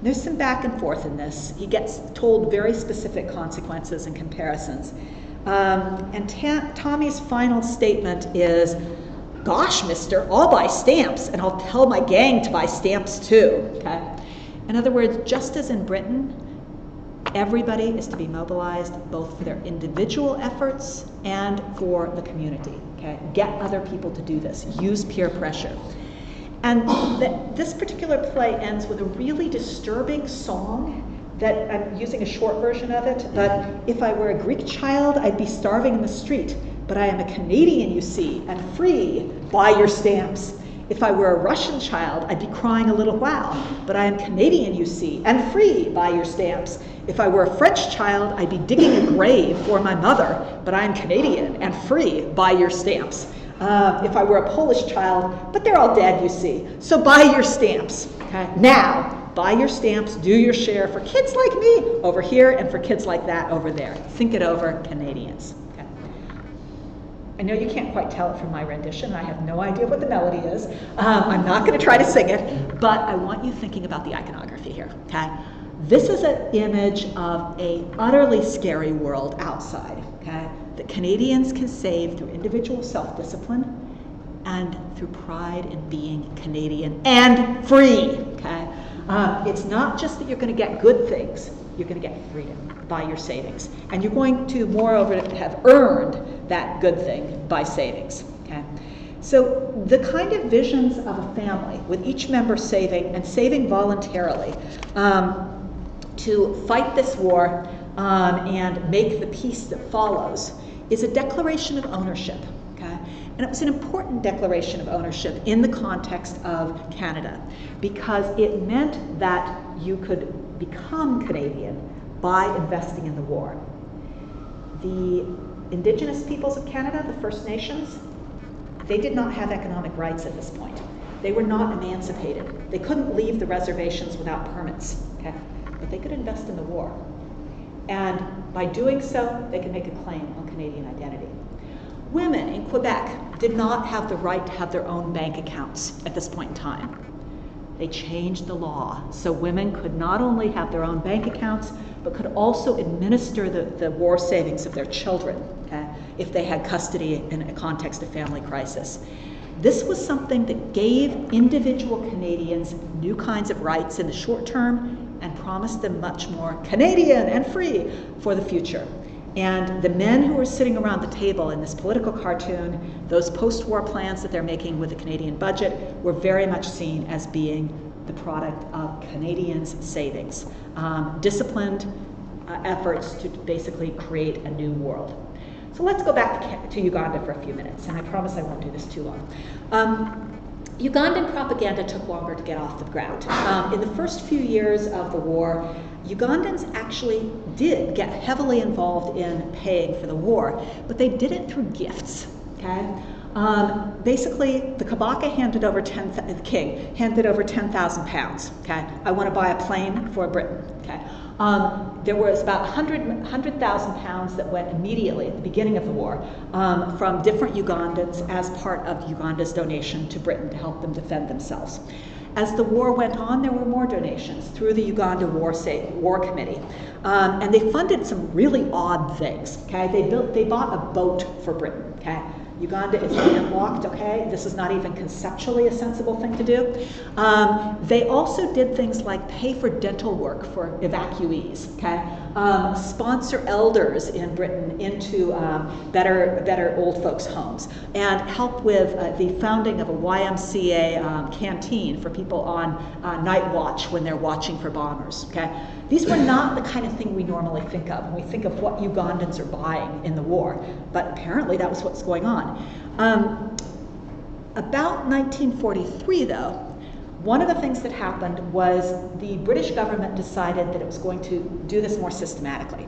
There's some back and forth in this. He gets told very specific consequences and comparisons. And Tommy's final statement is, gosh, mister, I'll buy stamps, and I'll tell my gang to buy stamps too. Okay? In other words, just as in Britain, everybody is to be mobilized both for their individual efforts and for the community. Okay? Get other people to do this. Use peer pressure. And this particular play ends with a really disturbing song that I'm using a short version of it, but if I were a Greek child, I'd be starving in the street. But I am a Canadian, you see, and free. Buy your stamps. If I were a Russian child, I'd be crying a little while. But I am Canadian, you see, and free. Buy your stamps. If I were a French child, I'd be digging a grave for my mother. But I am Canadian and free. Buy your stamps. If I were a Polish child, but they're all dead, you see. So buy your stamps. Okay? Now, buy your stamps, do your share for kids like me over here and for kids like that over there. Think it over, Canadians. Okay. I know you can't quite tell it from my rendition. I have no idea what the melody is. I'm not going to try to sing it, but I want you thinking about the iconography here. Okay. This is an image of an utterly scary world outside. Okay, that Canadians can save through individual self-discipline and through pride in being Canadian and free. Okay. It's not just that you're going to get good things, you're going to get freedom by your savings. And you're going to, moreover, have earned that good thing by savings. Okay? So the kind of visions of a family, with each member saving and saving voluntarily to fight this war and make the peace that follows, is a declaration of ownership. Okay? And it was an important declaration of ownership in the context of Canada, because it meant that you could become Canadian by investing in the war. The Indigenous peoples of Canada, the First Nations, they did not have economic rights at this point. They were not emancipated. They couldn't leave the reservations without permits, okay? But they could invest in the war. And by doing so, they could make a claim on Canadian identity. Women in Quebec did not have the right to have their own bank accounts at this point in time. They changed the law so women could not only have their own bank accounts, but could also administer the war savings of their children, okay, if they had custody in a context of family crisis. This was something that gave individual Canadians new kinds of rights in the short term and promised them much more Canadian and free for the future. And the men who were sitting around the table in this political cartoon, those post-war plans that they're making with the Canadian budget, were very much seen as being the product of Canadians' savings, disciplined efforts to basically create a new world. So let's go back to Uganda for a few minutes, and I promise I won't do this too long. Ugandan propaganda took longer to get off the ground. In the first few years of the war, Ugandans actually did get heavily involved in paying for the war, but they did it through gifts, okay? Basically, the Kabaka the king handed over 10,000 pounds, okay? I want to buy a plane for Britain, okay? There was about 100,000 pounds that went immediately at the beginning of the war from different Ugandans as part of Uganda's donation to Britain to help them defend themselves. As the war went on, there were more donations through the Uganda War Committee. And they funded some really odd things, okay? They bought a boat for Britain, okay? Uganda is landlocked, okay? This is not even conceptually a sensible thing to do. They also did things like pay for dental work for evacuees, okay? Sponsor elders in Britain into better old folks' homes, and help with the founding of a YMCA canteen for people on night watch when they're watching for bombers, okay? These were not the kind of thing we normally think of when we think of what Ugandans are buying in the war, but apparently that was what's going on. About 1943, though, one of the things that happened was the British government decided that it was going to do this more systematically.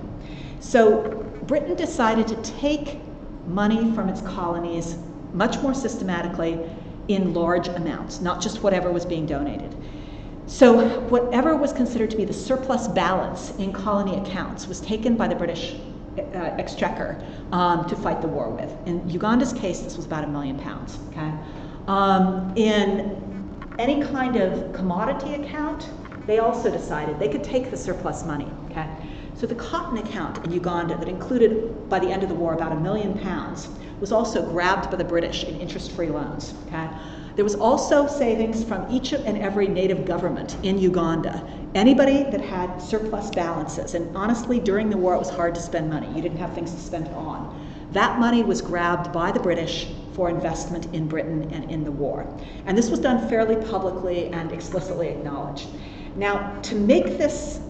So Britain decided to take money from its colonies much more systematically in large amounts, not just whatever was being donated. So whatever was considered to be the surplus balance in colony accounts was taken by the British exchequer to fight the war with. In Uganda's case, this was about £1 million, okay? In any kind of commodity account, they also decided they could take the surplus money, okay? So the cotton account in Uganda that included, by the end of the war, about £1 million was also grabbed by the British in interest-free loans, okay? There was also savings from each and every native government in Uganda. Anybody that had surplus balances, and honestly, during the war, it was hard to spend money. You didn't have things to spend it on. That money was grabbed by the British for investment in Britain and in the war. And this was done fairly publicly and explicitly acknowledged. Now, to make this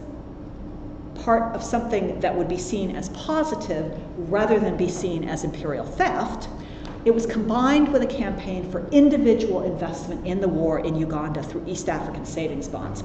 part of something that would be seen as positive rather than be seen as imperial theft, it was combined with a campaign for individual investment in the war in Uganda through East African savings bonds.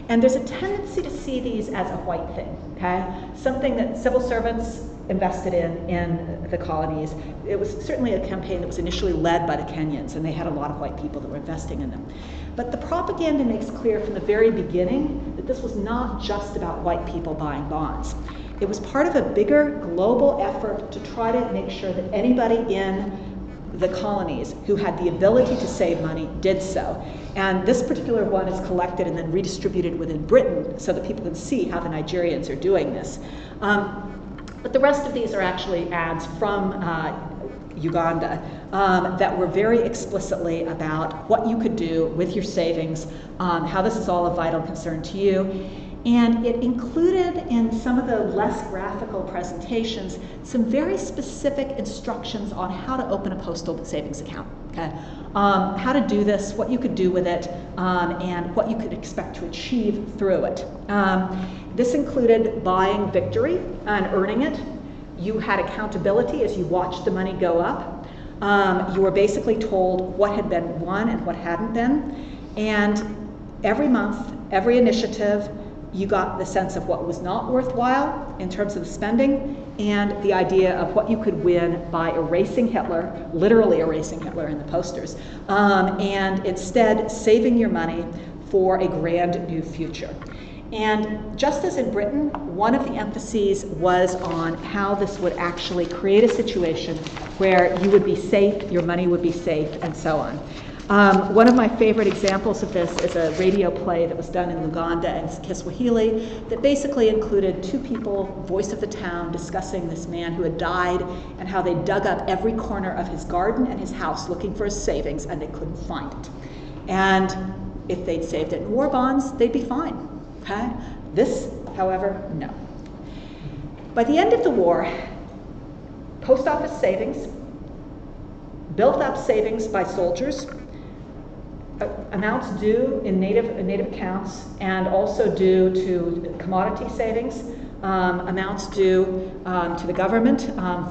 And there's a tendency to see these as a white thing, okay? Something that civil servants invested in the colonies. It was certainly a campaign that was initially led by the Kenyans, and they had a lot of white people that were investing in them. But the propaganda makes clear from the very beginning that this was not just about white people buying bonds. It was part of a bigger global effort to try to make sure that anybody in the colonies who had the ability to save money did so. And this particular one is collected and then redistributed within Britain so that people can see how the Nigerians are doing this. But the rest of these are actually ads from Uganda that were very explicitly about what you could do with your savings, how this is all a vital concern to you. And it included in some of the less graphical presentations some very specific instructions on how to open a postal savings account, okay? How to do this, what you could do with it, and what you could expect to achieve through it. This included buying victory and earning it. You had accountability as you watched the money go up. You were basically told what had been won and what hadn't been. And every month, every initiative, you got the sense of what was not worthwhile in terms of the spending and the idea of what you could win by erasing Hitler, literally erasing Hitler in the posters, and instead saving your money for a grand new future. And just as in Britain, one of the emphases was on how this would actually create a situation where you would be safe, your money would be safe, and so on. One of my favorite examples of this is a radio play that was done in Uganda and Kiswahili that basically included two people, voice of the town, discussing this man who had died and how they dug up every corner of his garden and his house looking for his savings, and they couldn't find it. And if they'd saved it in war bonds, they'd be fine. Okay? This, however, no. By the end of the war, post office savings, built up savings by soldiers, amounts due in native accounts, and also due to commodity savings, amounts due to the government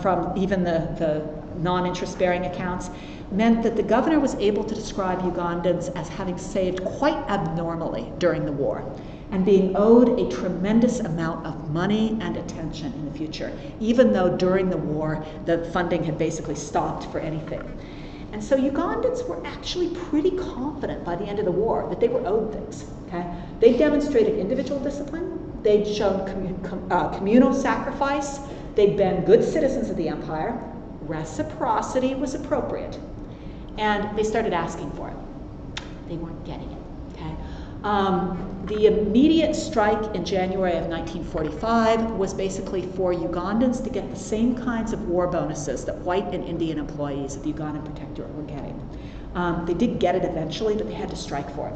from even the non-interest bearing accounts, meant that the governor was able to describe Ugandans as having saved quite abnormally during the war and being owed a tremendous amount of money and attention in the future, even though during the war the funding had basically stopped for anything. And so Ugandans were actually pretty confident by the end of the war that they were owed things. Okay? They demonstrated individual discipline, they'd shown communal sacrifice, they'd been good citizens of the empire, reciprocity was appropriate, and they started asking for it. They weren't getting it. Okay? The immediate strike in January of 1945 was basically for Ugandans to get the same kinds of war bonuses that white and Indian employees of the Ugandan Protectorate were getting. They did get it eventually, but they had to strike for it.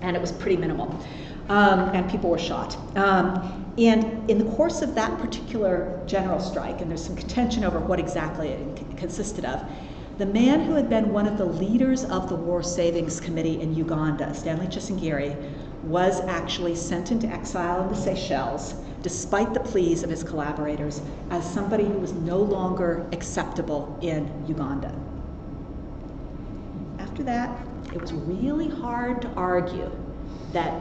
And it was pretty minimal. And people were shot. And in the course of that particular general strike, and there's some contention over what exactly it consisted of, the man who had been one of the leaders of the War Savings Committee in Uganda, Stanley Chisingiri, was actually sent into exile in the Seychelles, despite the pleas of his collaborators, as somebody who was no longer acceptable in Uganda. After that, it was really hard to argue that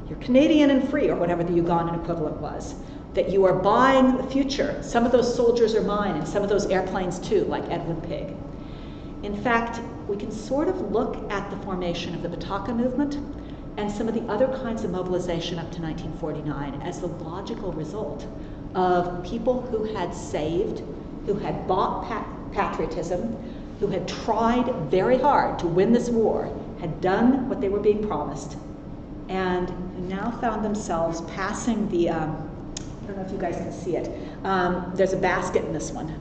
you're Canadian and free, or whatever the Ugandan equivalent was, that you are buying the future. Some of those soldiers are mine, and some of those airplanes too, like Edwin Pigg. In fact, we can sort of look at the formation of the Bataka movement and some of the other kinds of mobilization up to 1949 as the logical result of people who had saved, who had bought patriotism, who had tried very hard to win this war, had done what they were being promised, and now found themselves passing the, I don't know if you guys can see it, there's a basket in this one,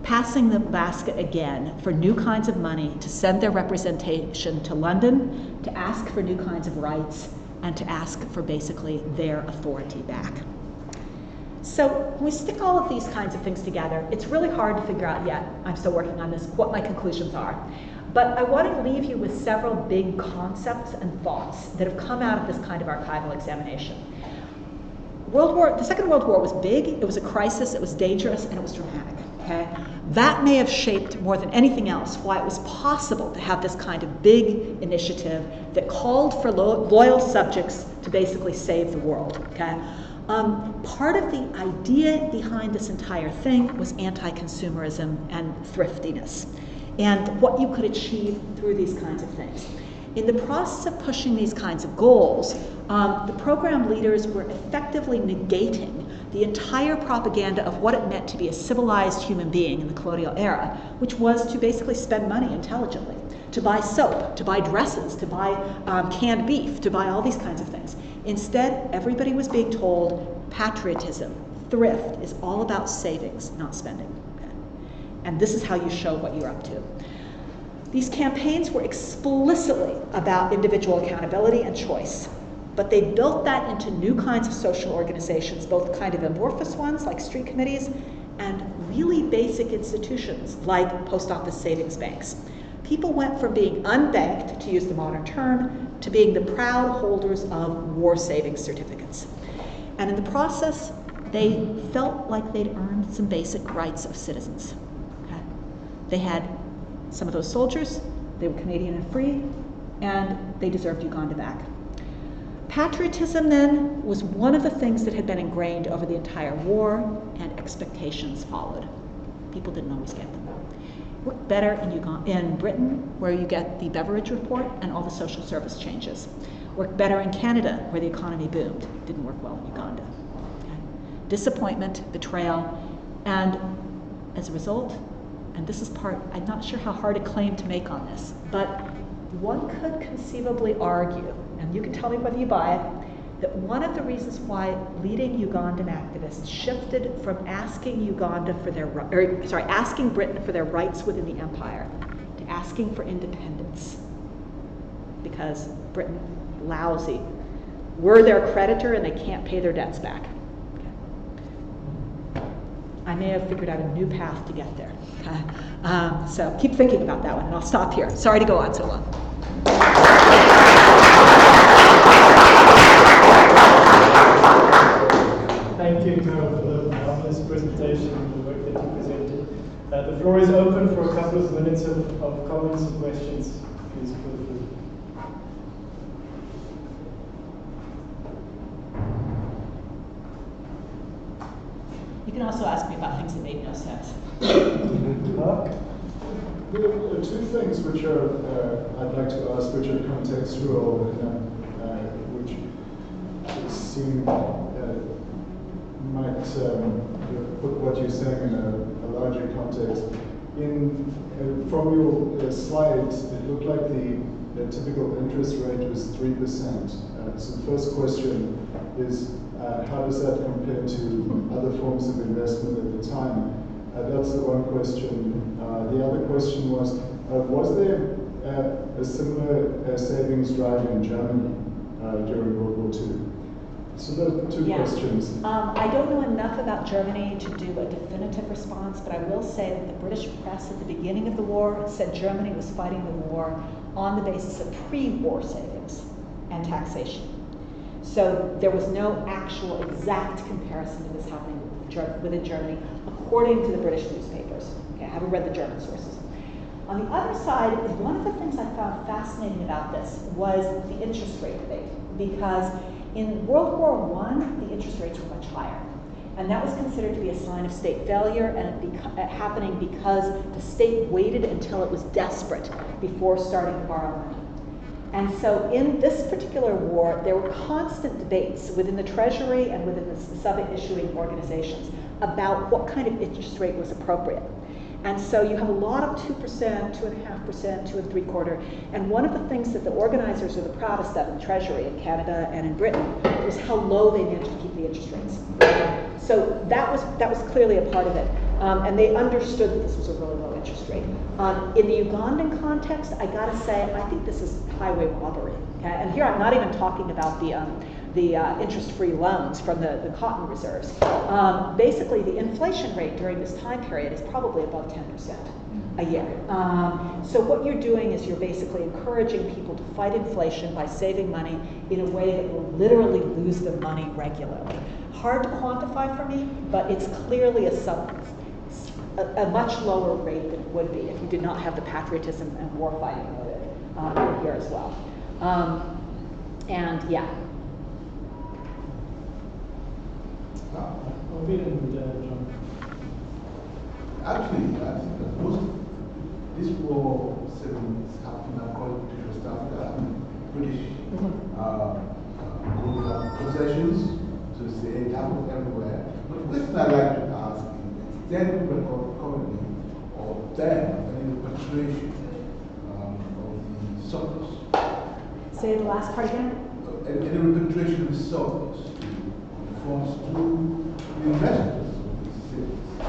passing the basket again for new kinds of money to send their representation to London, to ask for new kinds of rights, and to ask for basically their authority back. So when we stick all of these kinds of things together, it's really hard to figure out yet, I'm still working on this, what my conclusions are. But I want to leave you with several big concepts and thoughts that have come out of this kind of archival examination. The Second World War was big, it was a crisis, it was dangerous, and it was dramatic. Okay? That may have shaped more than anything else why it was possible to have this kind of big initiative that called for loyal subjects to basically save the world. Okay? Part of the idea behind this entire thing was anti-consumerism and thriftiness, and what you could achieve through these kinds of things. In the process of pushing these kinds of goals, the program leaders were effectively negating the entire propaganda of what it meant to be a civilized human being in the colonial era, which was to basically spend money intelligently, to buy soap, to buy dresses, to buy canned beef, to buy all these kinds of things. Instead, everybody was being told patriotism, thrift, is all about savings, not spending. Okay? And this is how you show what you're up to. These campaigns were explicitly about individual accountability and choice, but they built that into new kinds of social organizations, both kind of amorphous ones like street committees and really basic institutions like post office savings banks. People went from being unbanked, to use the modern term, to being the proud holders of war savings certificates. And in the process, they felt like they'd earned some basic rights of citizens. Okay? They had some of those soldiers, they were Canadian and free, and they deserved Uganda back. Patriotism then was one of the things that had been ingrained over the entire war, and expectations followed. People didn't always get them. Worked better in Britain, where you get the Beveridge Report and all the social service changes. Worked better in Canada, where the economy boomed. Didn't work well in Uganda. Okay. Disappointment, betrayal, and as a result, and this is part, I'm not sure how hard a claim to make on this, but one could conceivably argue, and you can tell me whether you buy it, that one of the reasons why leading Ugandan activists shifted from asking asking Britain for their rights within the empire to asking for independence, because Britain, lousy, we're their creditor and they can't pay their debts back. Okay. I may have figured out a new path to get there. Okay. So keep thinking about that one, and I'll stop here. Sorry to go on so long. Thank you, Carol, for the marvelous presentation and the work that you presented. The floor is open for a couple of minutes of comments and questions. Please feel free. You can also ask me about things that made no sense. There are two things which I'd like to ask, which are contextual, which seem might put what you're saying in a larger context. From your slides, it looked like the typical interest rate was 3%. So the first question is, how does that compare to other forms of investment at the time? That's the one question. The other question was there a similar savings drive in Germany during World War II? So those are two questions. I don't know enough about Germany to do a definitive response, but I will say that the British press at the beginning of the war said Germany was fighting the war on the basis of pre-war savings and taxation. So there was no actual exact comparison to this happening within Germany, according to the British newspapers. Okay, I haven't read the German sources. On the other side, one of the things I found fascinating about this was the interest rate debate, because in World War I, the interest rates were much higher. And that was considered to be a sign of state failure, and happening because the state waited until it was desperate before starting to borrow money. And so in this particular war, there were constant debates within the Treasury and within the sub-issuing organizations about what kind of interest rate was appropriate. And so you have a lot of 2%, 2.5%, 2 3/4. And one of the things that the organizers are the proudest of in the Treasury in Canada and in Britain was how low they managed to keep the interest rates. So that was clearly a part of it. And they understood that this was a really low interest rate. In the Ugandan context, I gotta say, I think this is highway robbery. Okay? And here I'm not even talking about the interest-free loans from the cotton reserves. Basically, the inflation rate during this time period is probably above 10% a year. So what you're doing is you're basically encouraging people to fight inflation by saving money in a way that will literally lose them money regularly. Hard to quantify for me, but it's clearly a much lower rate than it would be if you did not have the patriotism and war fighting motive here as well. And yeah. John. Actually, I think that most of this war settlements happened according to West Africa, British possessions, so it happened everywhere. But the question I'd like to ask is then currently, or then, any repatriation of the surplus? Say the last part again? Any repatriation of the surplus forms through the investors of these cities. I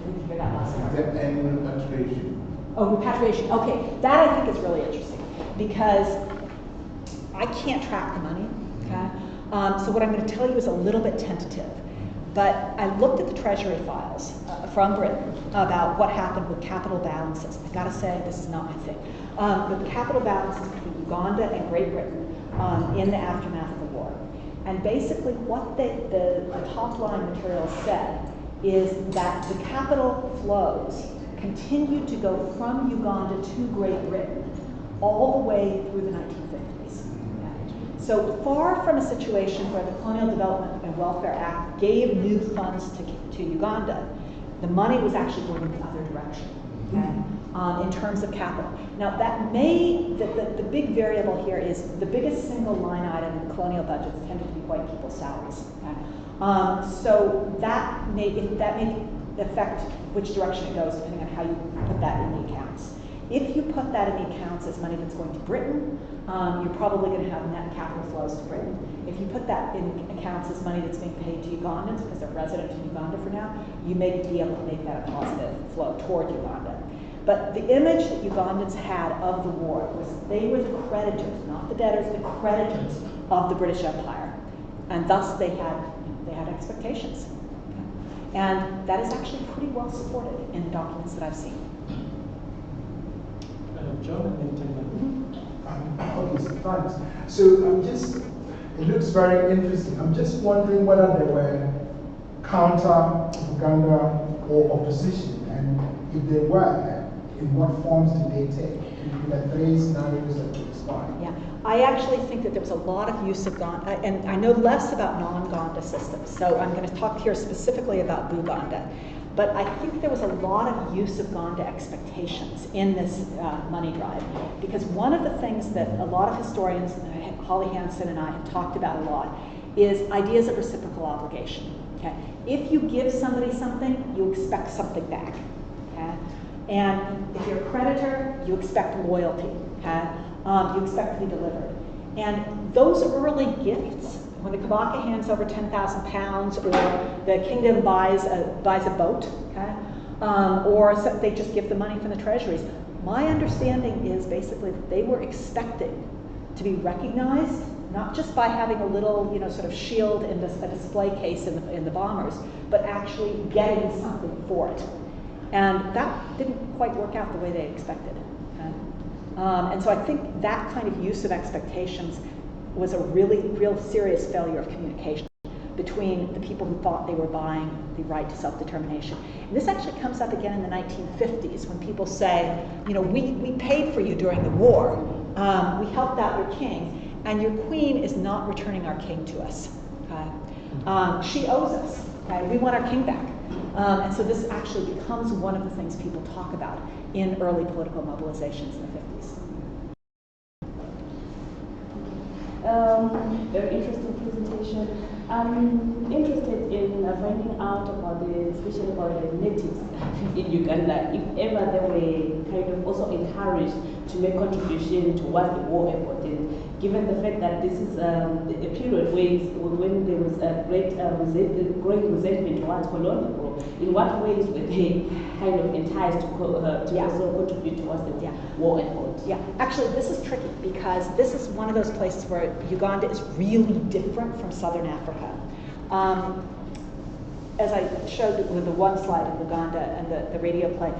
didn't hear that last part. Is there any repatriation? Oh, repatriation. Okay, that I think is really interesting because I can't track the money. Okay, so what I'm going to tell you is a little bit tentative. But I looked at the Treasury files from Britain about what happened with capital balances. I got to say, this is not my thing. But the capital balances between Uganda and Great Britain in the aftermath of the war. And basically what the top line material said is that the capital flows continued to go from Uganda to Great Britain all the way through the 1950s. So far from a situation where the Colonial Development and Welfare Act gave new funds to Uganda, the money was actually going in the other direction, okay? In terms of capital. Now that the big variable here is the biggest single line item in the colonial budgets tended to be white people's salaries. Okay? So that may affect which direction it goes depending on how you put that in the accounts. If you put that in the accounts as money that's going to Britain, you're probably going to have net capital flows to Britain. If you put that in accounts as money that's being paid to Ugandans because they're resident in Uganda for now, you may be able to make that a positive flow toward Uganda. But the image that Ugandans had of the war was they were the creditors, not the debtors, the creditors of the British Empire. And thus they had expectations. And that is actually pretty well supported in the documents that I've seen. John, and then Tim. Okay, so thanks. So it looks very interesting. I'm just wondering whether there were counter-propaganda or opposition, and if there were, in what forms did they take? In the three scenarios that you explained. Yeah, I actually think that there was a lot of use of Uganda, and I know less about non-Uganda systems, so I'm going to talk here specifically about Buganda. But I think there was a lot of use of Uganda expectations in this money drive, because one of the things that a lot of historians, Holly Hansen and I, have talked about a lot, is ideas of reciprocal obligation. Okay, if you give somebody something, you expect something back. Okay, and if you're a creditor, you expect loyalty. Okay, you expect to be delivered. And those early gifts, when the Kabaka hands over 10,000 pounds, or the kingdom buys a boat, okay, or they just give the money from the treasuries. My understanding is basically that they were expecting to be recognized, not just by having a little, sort of shield in a display case in the bombers, but actually getting something for it. And that didn't quite work out the way they expected. Okay? And so I think that kind of use of expectations was a real serious failure of communication between the people who thought they were buying the right to self-determination. And this actually comes up again in the 1950s when people say, we paid for you during the war, we helped out your king, and your queen is not returning our king to us. Okay? She owes us. Okay? We want our king back. And so this actually becomes one of the things people talk about in early political mobilizations in the 50s. Very interesting presentation. I'm interested in finding out about especially about the natives in Uganda, if ever they were kind of also encouraged to make contribution towards the war effort. And given the fact that this is a period when there was a growing resentment towards colonial rule, in what ways were they kind of enticed to also contribute towards the war effort? Yeah, actually this is tricky because this is one of those places where Uganda is really different from Southern Africa. As I showed with the one slide of Uganda and the radio play,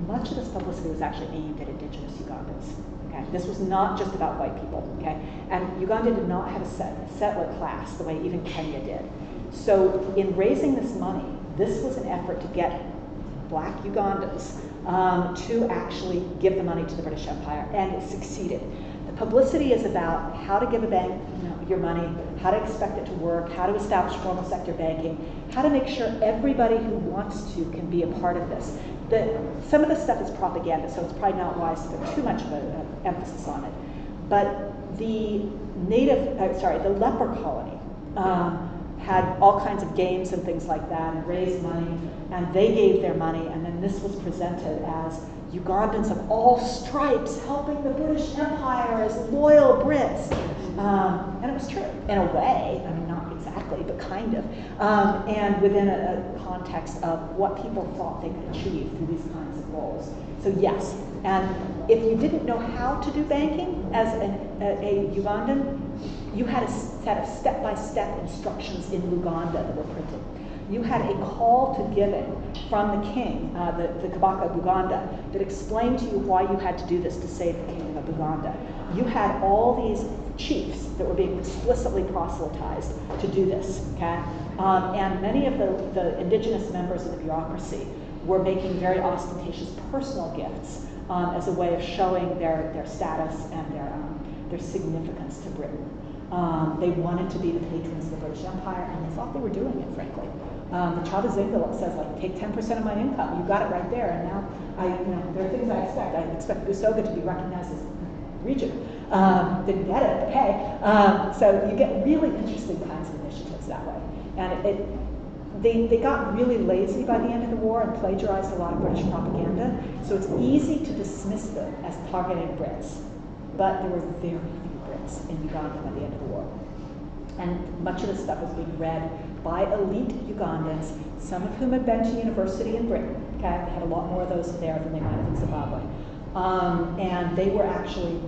much of this publicity was actually aimed at indigenous Ugandans. Okay? This was not just about white people. Okay? And Uganda did not have a settler class the way even Kenya did. So in raising this money, this was an effort to get black Ugandans to actually give the money to the British Empire, and it succeeded. The publicity is about how to give a bank your money, how to expect it to work, how to establish formal sector banking, how to make sure everybody who wants to can be a part of this. Some of this stuff is propaganda, so it's probably not wise to put too much of an emphasis on it. But the the leper colony had all kinds of games and things like that and raised money, and they gave their money, and then this was presented as Ugandans of all stripes helping the British Empire as loyal Brits. And it was true, in a way, I mean, not exactly, but kind of, and within a context of what people thought they could achieve through these kinds of roles. So yes, and if you didn't know how to do banking as a Ugandan, you had a set of step-by-step instructions in Luganda that were printed. You had a call to giving from the king, the Kabaka of Uganda, that explained to you why you had to do this to save the kingdom of Uganda. You had all these chiefs that were being explicitly proselytized to do this, okay? And many of the indigenous members of the bureaucracy were making very ostentatious personal gifts as a way of showing their status and their significance to Britain. They wanted to be the patrons of the British Empire, and they thought they were doing it, frankly. The Chabazinga says, like, take 10% of my income. You got it right there. And now, there are things I expect. I expect Busoga to be recognized as regent. Didn't get it, but hey. So you get really interesting kinds of initiatives that way. And they got really lazy by the end of the war and plagiarized a lot of British propaganda. So it's easy to dismiss them as targeting Brits. But there were very few Brits in Uganda by the end of the war. And much of this stuff was being read by elite Ugandans, some of whom had been to university in Britain. Okay, they had a lot more of those there than they might have in Zimbabwe. And they were actually,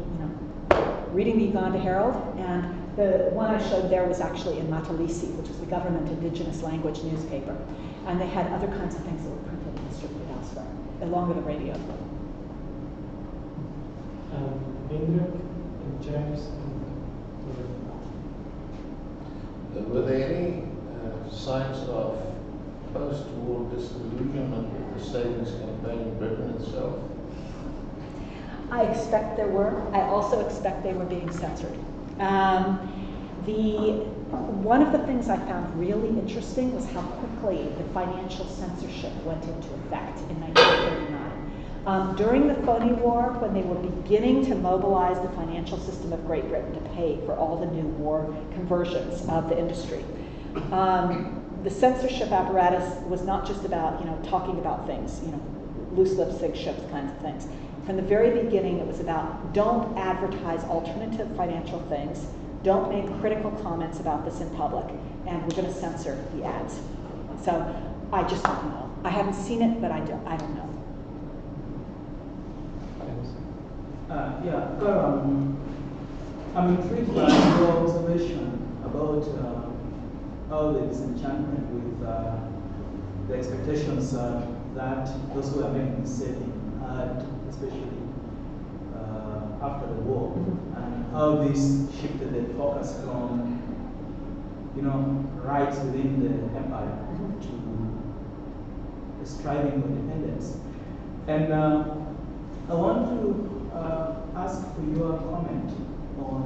reading the Uganda Herald, and the one I showed there was actually in Matalisi, which is the government indigenous language newspaper. And they had other kinds of things that were printed and distributed elsewhere, along with the radio. Hendrik and James. Were there any signs of post-war disillusionment with the savings campaign in Britain itself? I expect there were. I also expect they were being censored. One of the things I found really interesting was how quickly the financial censorship went into effect in 1939. During the Phony War, when they were beginning to mobilize the financial system of Great Britain to pay for all the new war conversions of the industry, the censorship apparatus was not just about talking about things, loose lips, sig ships kinds of things. From the very beginning, it was about don't advertise alternative financial things, don't make critical comments about this in public, and we're going to censor the ads. So I just don't know. I haven't seen it, but I don't know. I'm intrigued by your observation about all the disenchantment with the expectations that those who are making this saving had, especially after the war, and how this shifted the focus from rights within the empire to striving for independence. And I want to ask for your comment on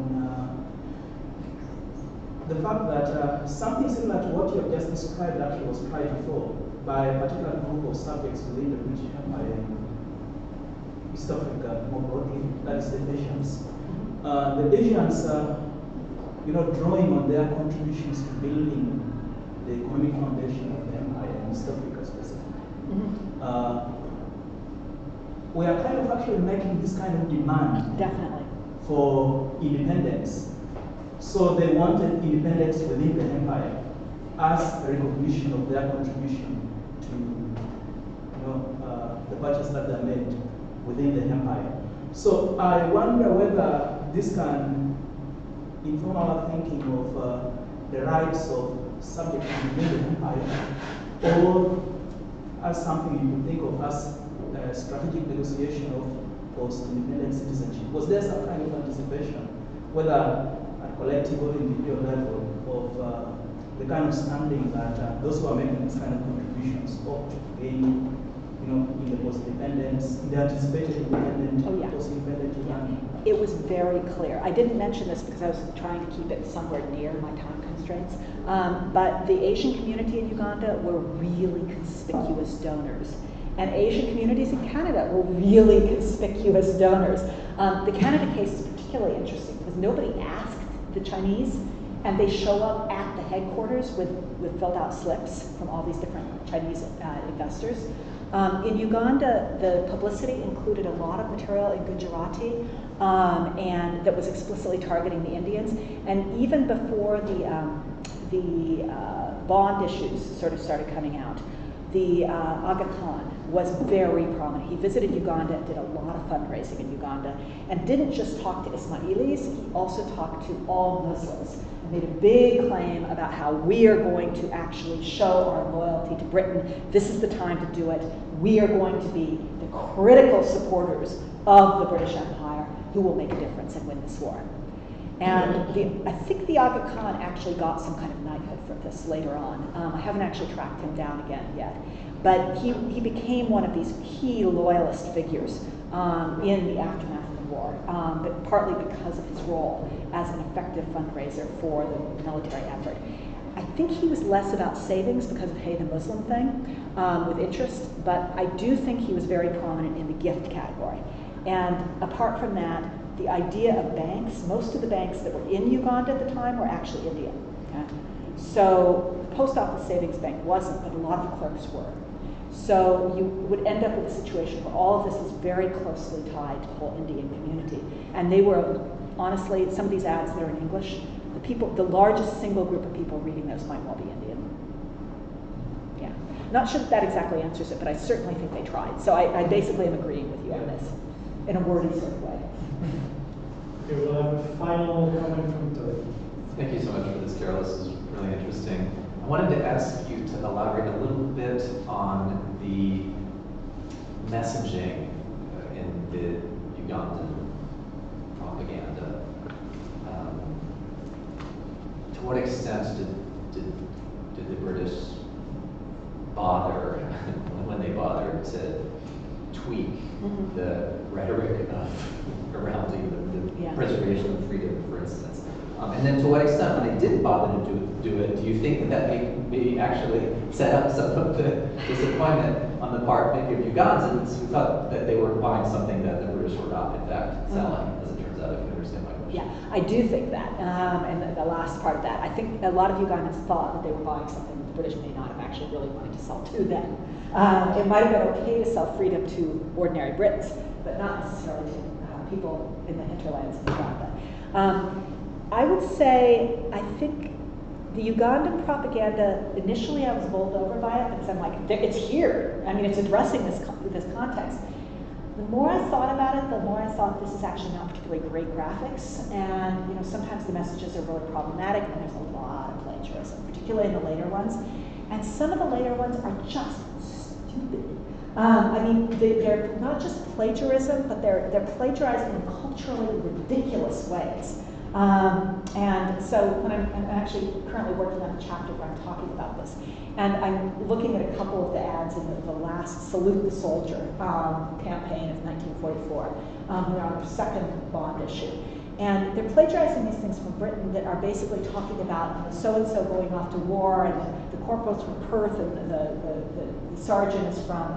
the fact that something similar to what you have just described actually was tried before by a particular group of subjects within the British Empire in East Africa more broadly, that is the Asians. The Asians, drawing on their contributions to building the economic foundation of the empire in East Africa specifically. We are kind of actually making this kind of demand Definitely. for independence. So they wanted independence within the empire as a recognition of their contribution to the purchase that they made within the empire. So I wonder whether this can inform our thinking of the rights of subjects within the empire, or as something you could think of as a strategic negotiation of post-independent citizenship. Was there some kind of anticipation, whether at collective or individual level, of the kind of standing that those who are making this kind of contributions ought to gain, in the post-independence, in the anticipated independent, post-independent Uganda? It was very clear. I didn't mention this because I was trying to keep it somewhere near my time constraints, but the Asian community in Uganda were really conspicuous donors. And Asian communities in Canada were really conspicuous donors. The Canada case is particularly interesting because nobody asked the Chinese, and they show up at the headquarters with filled out slips from all these different Chinese investors. In Uganda, the Publicity included a lot of material in Gujarati, and that was explicitly targeting the Indians. And even before the bond issues sort of started coming out, the Aga Khan was very prominent. He visited Uganda, did a lot of fundraising in Uganda, and didn't just talk to Ismailis, he also talked to all Muslims, and made a big claim about how we are going to actually show our loyalty to Britain. This is the time to do it. We are going to be the critical supporters of the British Empire who will make a difference and win this war. And I think the Aga Khan actually got some kind of knighthood for this later on. I haven't actually tracked him down again yet. But he became one of these key loyalist figures in the aftermath of the war, but partly because of his role as an effective fundraiser for the military effort. I think he was less about savings because of, hey, the Muslim thing, with interest, but I do think he was very prominent in the gift category. And apart from that, the idea of banks, most of the banks that were in Uganda at the time were actually Indian. Okay? So the Post Office Savings Bank wasn't, but a lot of the clerks were. So you would end up with a situation where all of this was very closely tied to the whole Indian community. And they were, honestly, some of these ads that are in English, the largest single group of people reading those might well be Indian. Yeah. Not sure that exactly answers it, but I certainly think they tried. So I basically am agreeing with you on this in a wordy sort of way. Okay, we'll have a final comment from Doug. Thank you so much for this, Carol. This is really interesting. I wanted to ask you to elaborate a little bit on the messaging in the Ugandan propaganda. To what extent did the British bother, when they bothered, to tweak the rhetoric around the preservation of freedom, for instance? And then to what extent, when they didn't bother to do it, do you think that maybe actually set up some of the disappointment on the part maybe of Ugandans who thought that they were buying something that the British were not, in fact, selling, as it turns out, if you understand my question? Yeah, I do think that, and the last part of that. I think a lot of Ugandans thought that they were buying something that the British may not have actually really wanted to sell to them. It might have been okay to sell freedom to ordinary Brits, but not necessarily to people in the hinterlands of Uganda. I would say, I think the Ugandan propaganda, initially I was bowled over by it because I'm like, it's here. I mean, it's addressing this context. The more I thought about it, the more I thought this is actually not particularly great graphics, and sometimes the messages are really problematic, and there's a lot of plagiarism, particularly in the later ones. And some of the later ones are just stupid. I mean, they're not just plagiarism, but they're plagiarizing in culturally ridiculous ways. And so when I'm actually currently working on a chapter where I'm talking about this, and I'm looking at a couple of the ads in the last Salute the Soldier campaign of 1944, around their second bond issue. And they're plagiarizing these things from Britain that are basically talking about so-and-so going off to war, and the corporal's from Perth, and the sergeant is from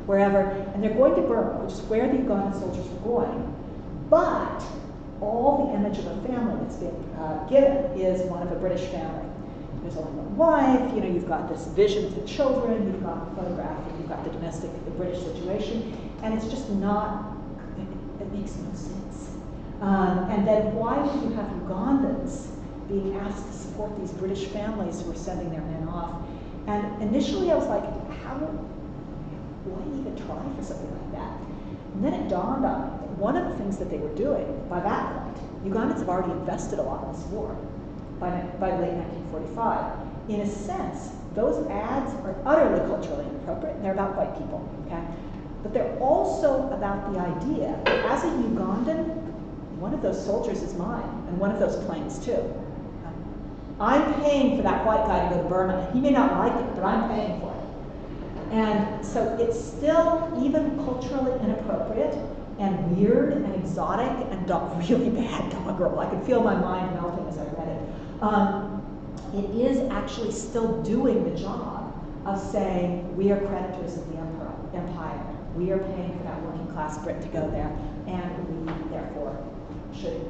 wherever, and they're going to Burma, which is where the Ugandan soldiers were going. But all the image of a family that's being given is one of a British family. There's only one wife, you've got this vision of the children, you've got the photograph, and you've got the British situation, and it's just not, it makes no sense. And then why would you have Ugandans being asked to support these British families who are sending their men off? And initially I was like, why even try for something like that? And then it dawned on me that one of the things that they were doing by that point, Ugandans have already invested a lot in this war by late 1945. In a sense, those ads are utterly culturally inappropriate, and they're about white people, okay? But they're also about the idea that as a Ugandan, one of those soldiers is mine, and one of those planes too. I'm paying for that white guy to go to Burma. He may not like it, but I'm paying for it. And so it's still even culturally inappropriate and weird and exotic and really bad doggerel. I could feel my mind melting as I read it. It is actually still doing the job of saying we are creditors of the empire. We are paying for that working class Brit to go there, and we therefore should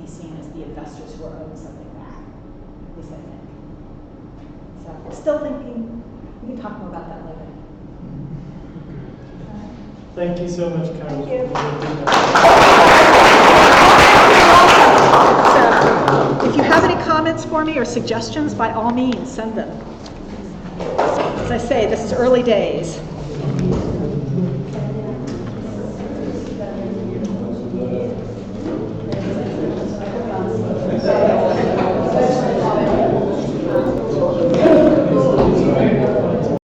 be seen as the investors who are owed something back, at least I think. So, still thinking, we can talk more about that later. Thank you so much, Carol. Thank you. So, if you have any comments for me or suggestions, by all means, send them. As I say, this is early days.